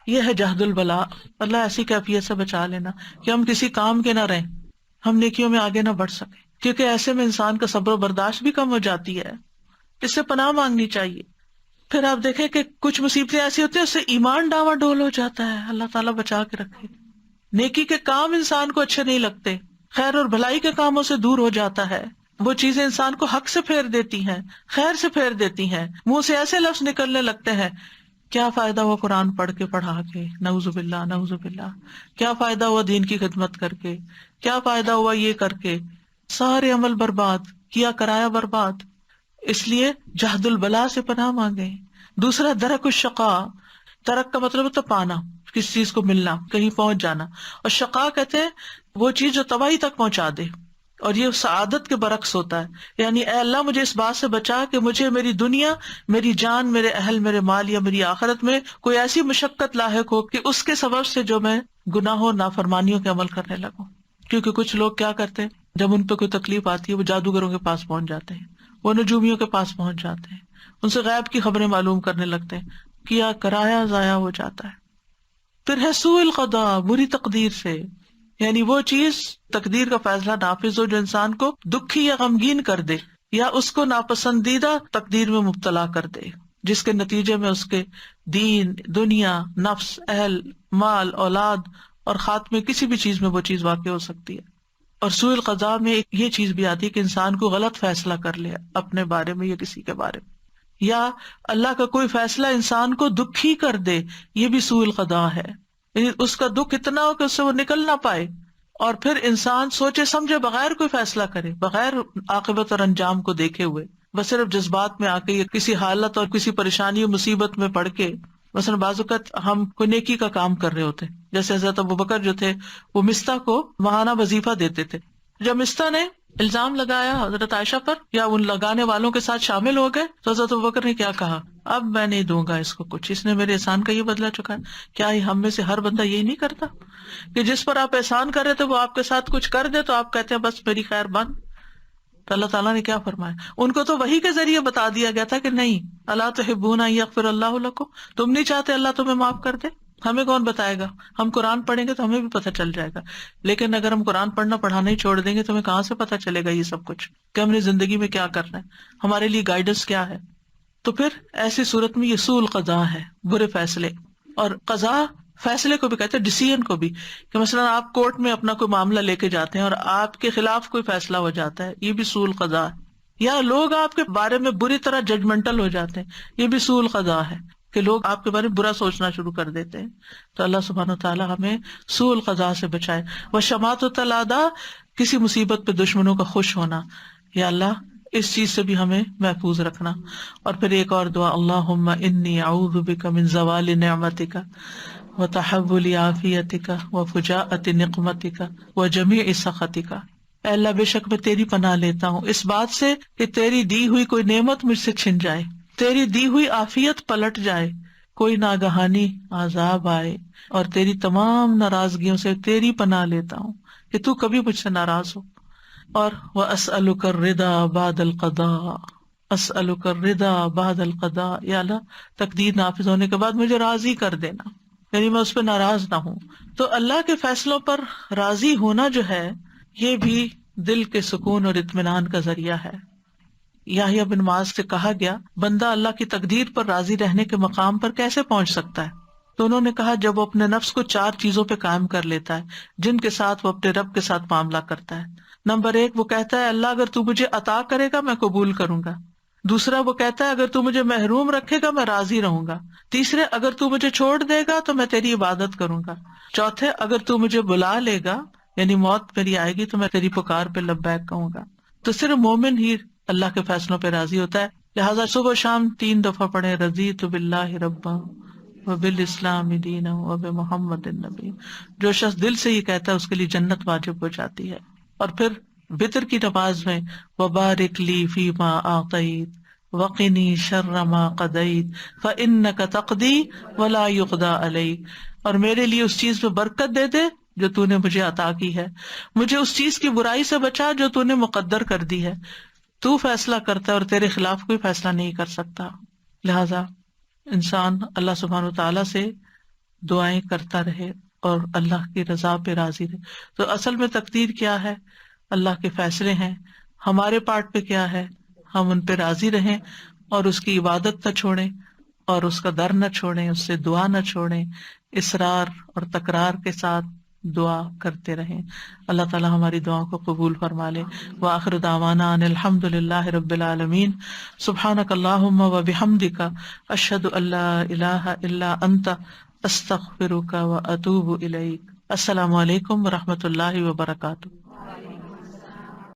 یہ ہے جہد البلاء۔ اللہ ایسی کیفیت سے بچا لینا کہ ہم کسی کام کے نہ رہیں، ہم نیکیوں میں آگے نہ بڑھ سکیں، کیونکہ ایسے میں انسان کا صبر و برداشت بھی کم ہو جاتی ہے۔ اس سے پناہ مانگنی چاہیے۔ پھر آپ دیکھیں کہ کچھ مصیبتیں ایسی ہوتی ہیں اس سے ایمان ڈاواں ڈول ہو جاتا ہے، اللہ تعالیٰ بچا کے رکھے۔ نیکی کے کام انسان کو اچھے نہیں لگتے، خیر اور بھلائی کے کاموں سے دور ہو جاتا ہے، وہ چیزیں انسان کو حق سے پھیر دیتی ہیں، خیر سے پھیر دیتی ہیں، منہ سے ایسے لفظ نکلنے لگتے ہیں، کیا فائدہ ہوا قرآن پڑھ کے پڑھا کے، نعوذ باللہ نعوذ باللہ، کیا فائدہ ہوا دین کی خدمت کر کے، کیا فائدہ ہوا یہ کر کے، سارے عمل برباد کیا، کرایا برباد۔ اس لیے جہد البلاء سے پناہ مانگے۔ دوسرا درک الشقاء، درک کا مطلب ہوتا پانا، کسی چیز کو ملنا، کہیں پہنچ جانا، اور شقاء کہتے ہیں وہ چیز جو تباہی تک پہنچا دے، اور یہ سعادت کے برعکس ہوتا ہے۔ یعنی اے اللہ مجھے اس بات سے بچا کہ مجھے میری دنیا، میری جان، میرے اہل، میرے مال یا میری آخرت میں کوئی ایسی مشقت لاحق ہو کہ اس کے سبب سے جو میں گناہوں نافرمانیوں کے عمل کرنے لگوں۔ کیونکہ کچھ لوگ کیا کرتے ہیں، جب ان پہ کوئی تکلیف آتی ہے وہ جادوگروں کے پاس پہنچ جاتے ہیں، وہ نجومیوں کے پاس پہنچ جاتے ہیں، ان سے غیب کی خبریں معلوم کرنے لگتے ہیں، کیا کرایا ضائع ہو جاتا ہے۔ پھر ہے سوء القضاء، بری تقدیر سے، یعنی وہ چیز تقدیر کا فیصلہ نافذ ہو جو انسان کو دکھی یا غمگین کر دے، یا اس کو ناپسندیدہ تقدیر میں مبتلا کر دے، جس کے نتیجے میں اس کے دین، دنیا، نفس، اہل، مال، اولاد اور خاتمے کسی بھی چیز میں وہ چیز واقع ہو سکتی ہے۔ اور سوء القضاء میں یہ چیز بھی آتی ہے کہ انسان کو غلط فیصلہ کر لے اپنے بارے میں یا کسی کے بارے میں، یا اللہ کا کوئی فیصلہ انسان کو دکھی کر دے، یہ بھی سوء القضاء ہے۔ یعنی اس کا دکھ اتنا ہو کہ اس سے وہ نکل نہ پائے، اور پھر انسان سوچے سمجھے بغیر کوئی فیصلہ کرے، بغیر عاقبت اور انجام کو دیکھے ہوئے، بس صرف جذبات میں آ کے یا کسی حالت اور کسی پریشانی و مصیبت میں پڑ کے۔ مثلا بعض اوقات ہم کوئی نیکی کا کام کر رہے ہوتے، جیسے حضرت ابوبکر جو تھے وہ مستہ کو ماہانہ وظیفہ دیتے تھے۔ جب مستہ نے الزام لگایا حضرت عائشہ پر یا ان لگانے والوں کے ساتھ شامل ہو گئے تو حضرت ابوبکر نے کیا کہا، اب میں نہیں دوں گا اس کو کچھ، اس نے میرے احسان کا یہ بدلہ چکا ہے۔ کیا ہم میں سے ہر بندہ یہی نہیں کرتا کہ جس پر آپ احسان کر رہے تھے وہ آپ کے ساتھ کچھ کر دے تو آپ کہتے ہیں بس میری خیر بند؟ تو اللہ تعالیٰ نے کیا فرمایا، ان کو تو وحی کے ذریعے بتا دیا گیا تھا کہ نہیں، الا تحبون ان یغفر اللہ لکم، تم نہیں چاہتے اللہ تمہیں معاف کر دے؟ ہمیں کون بتائے گا، ہم قرآن پڑھیں گے تو ہمیں بھی پتہ چل جائے گا، لیکن اگر ہم قرآن پڑھنا پڑھانا ہی چھوڑ دیں گے تو ہمیں کہاں سے پتہ چلے گا یہ سب کچھ کہ ہم نے زندگی میں کیا کرنا ہے، ہمارے لیے گائیڈنس کیا ہے۔ تو پھر ایسی صورت میں یہ سوء القضاء ہے، برے فیصلے۔ اور قضاء فیصلے کو بھی کہتے ہیں، ڈیسیژن کو بھی، کہ مثلا آپ کورٹ میں اپنا کوئی معاملہ لے کے جاتے ہیں اور آپ کے خلاف کوئی فیصلہ ہو جاتا ہے، یہ بھی سوء القضاء ہے۔ یا لوگ آپ کے بارے میں بری طرح ججمنٹل ہو جاتے ہیں، یہ بھی سوء القضاء ہے کہ لوگ آپ کے بارے میں برا سوچنا شروع کر دیتے ہیں۔ تو اللہ سبحانہ وتعالی ہمیں سوء القضاء سے بچائے۔ وشماتۃ الاعداء، کسی مصیبت پہ دشمنوں کا خوش ہونا، یا اللہ اس چیز سے بھی ہمیں محفوظ رکھنا. اور پھر ایک اور دعا، اللہم انی اعوذ بک من زوال نعمتک وتحول عافیتک وفجاءۃ نقمتک وجمیع سخطک. اے اللہ بے شک میں تیری پناہ لیتا ہوں اس بات سے کہ تیری دی ہوئی کوئی نعمت مجھ سے چھن جائے، تیری دی ہوئی عافیت پلٹ جائے، کوئی ناگہانی عذاب آئے، اور تیری تمام ناراضگیوں سے تیری پناہ لیتا ہوں کہ تو کبھی مجھ سے ناراض ہو. اور وَأَسْأَلُكَ الرِّضَا بَعْدَ الْقَضَاءِ، أَسْأَلُكَ الرِّضَا بَعْدَ الْقَضَاءِ، یا اللہ تقدیر نافذ ہونے کے بعد مجھے راضی کر دینا، یعنی میں اس پہ ناراض نہ ہوں. تو اللہ کے فیصلوں پر راضی ہونا جو ہے یہ بھی دل کے سکون اور اطمینان کا ذریعہ ہے. یحییٰ بن معاذ سے کہا گیا بندہ اللہ کی تقدیر پر راضی رہنے کے مقام پر کیسے پہنچ سکتا ہے؟ تو انہوں نے کہا جب وہ اپنے نفس کو 4 چیزوں پہ قائم کر لیتا ہے جن کے ساتھ وہ اپنے رب کے ساتھ معاملہ کرتا ہے. نمبر 1 وہ کہتا ہے اللہ اگر تو مجھے عطا کرے گا میں قبول کروں گا. دوسرا وہ کہتا ہے اگر تو مجھے محروم رکھے گا میں راضی رہوں گا. تیسرے اگر تو مجھے چھوڑ دے گا تو میں تیری عبادت کروں گا. چوتھے اگر تو مجھے بلا لے گا یعنی موت میری آئے گی تو میں تیری پکار پہ لبیک کہوں گا. تو صرف مومن ہی اللہ کے فیصلوں پہ راضی ہوتا ہے. لہٰذا صبح شام 3 دفعہ پڑھیں رضیت باللہ ربا وبالاسلام دینا وبمحمد النبی. جو شخص دل سے یہ کہتا ہے اس کے لیے جنت واجب ہو جاتی ہے. اور پھر وتر کی نماز میں وبارک لی فیما اعطیت وقنی شر ما قضیت فانک تقضی ولا یقضی علیک، اور میرے لیے اس چیز میں برکت دے دے جو تو نے مجھے عطا کی ہے، مجھے اس چیز کی برائی سے بچا جو تو نے مقدر کر دی ہے. تو فیصلہ کرتا ہے اور تیرے خلاف کوئی فیصلہ نہیں کر سکتا. لہذا انسان اللہ سبحانہ وتعالیٰ سے دعائیں کرتا رہے اور اللہ کی رضا پہ راضی رہے. تو اصل میں تقدیر کیا ہے؟ اللہ کے فیصلے ہیں. ہمارے پارٹ پہ کیا ہے؟ ہم ان پہ راضی رہیں اور اس کی عبادت نہ چھوڑیں اور اس کا در نہ چھوڑیں، اس سے دعا نہ چھوڑیں، اصرار اور تکرار کے ساتھ دعا کرتے رہیں. اللہ تعالیٰ ہماری دعاؤں کو قبول فرما لے. وآخر دعوانا ان الحمد للہ رب العالمین. سبحانک اللہم وبحمدک اشہد ان لا الہ الا انت استغفرک واتوب الیک. السلام علیکم ورحمۃ اللہ وبرکاتہ.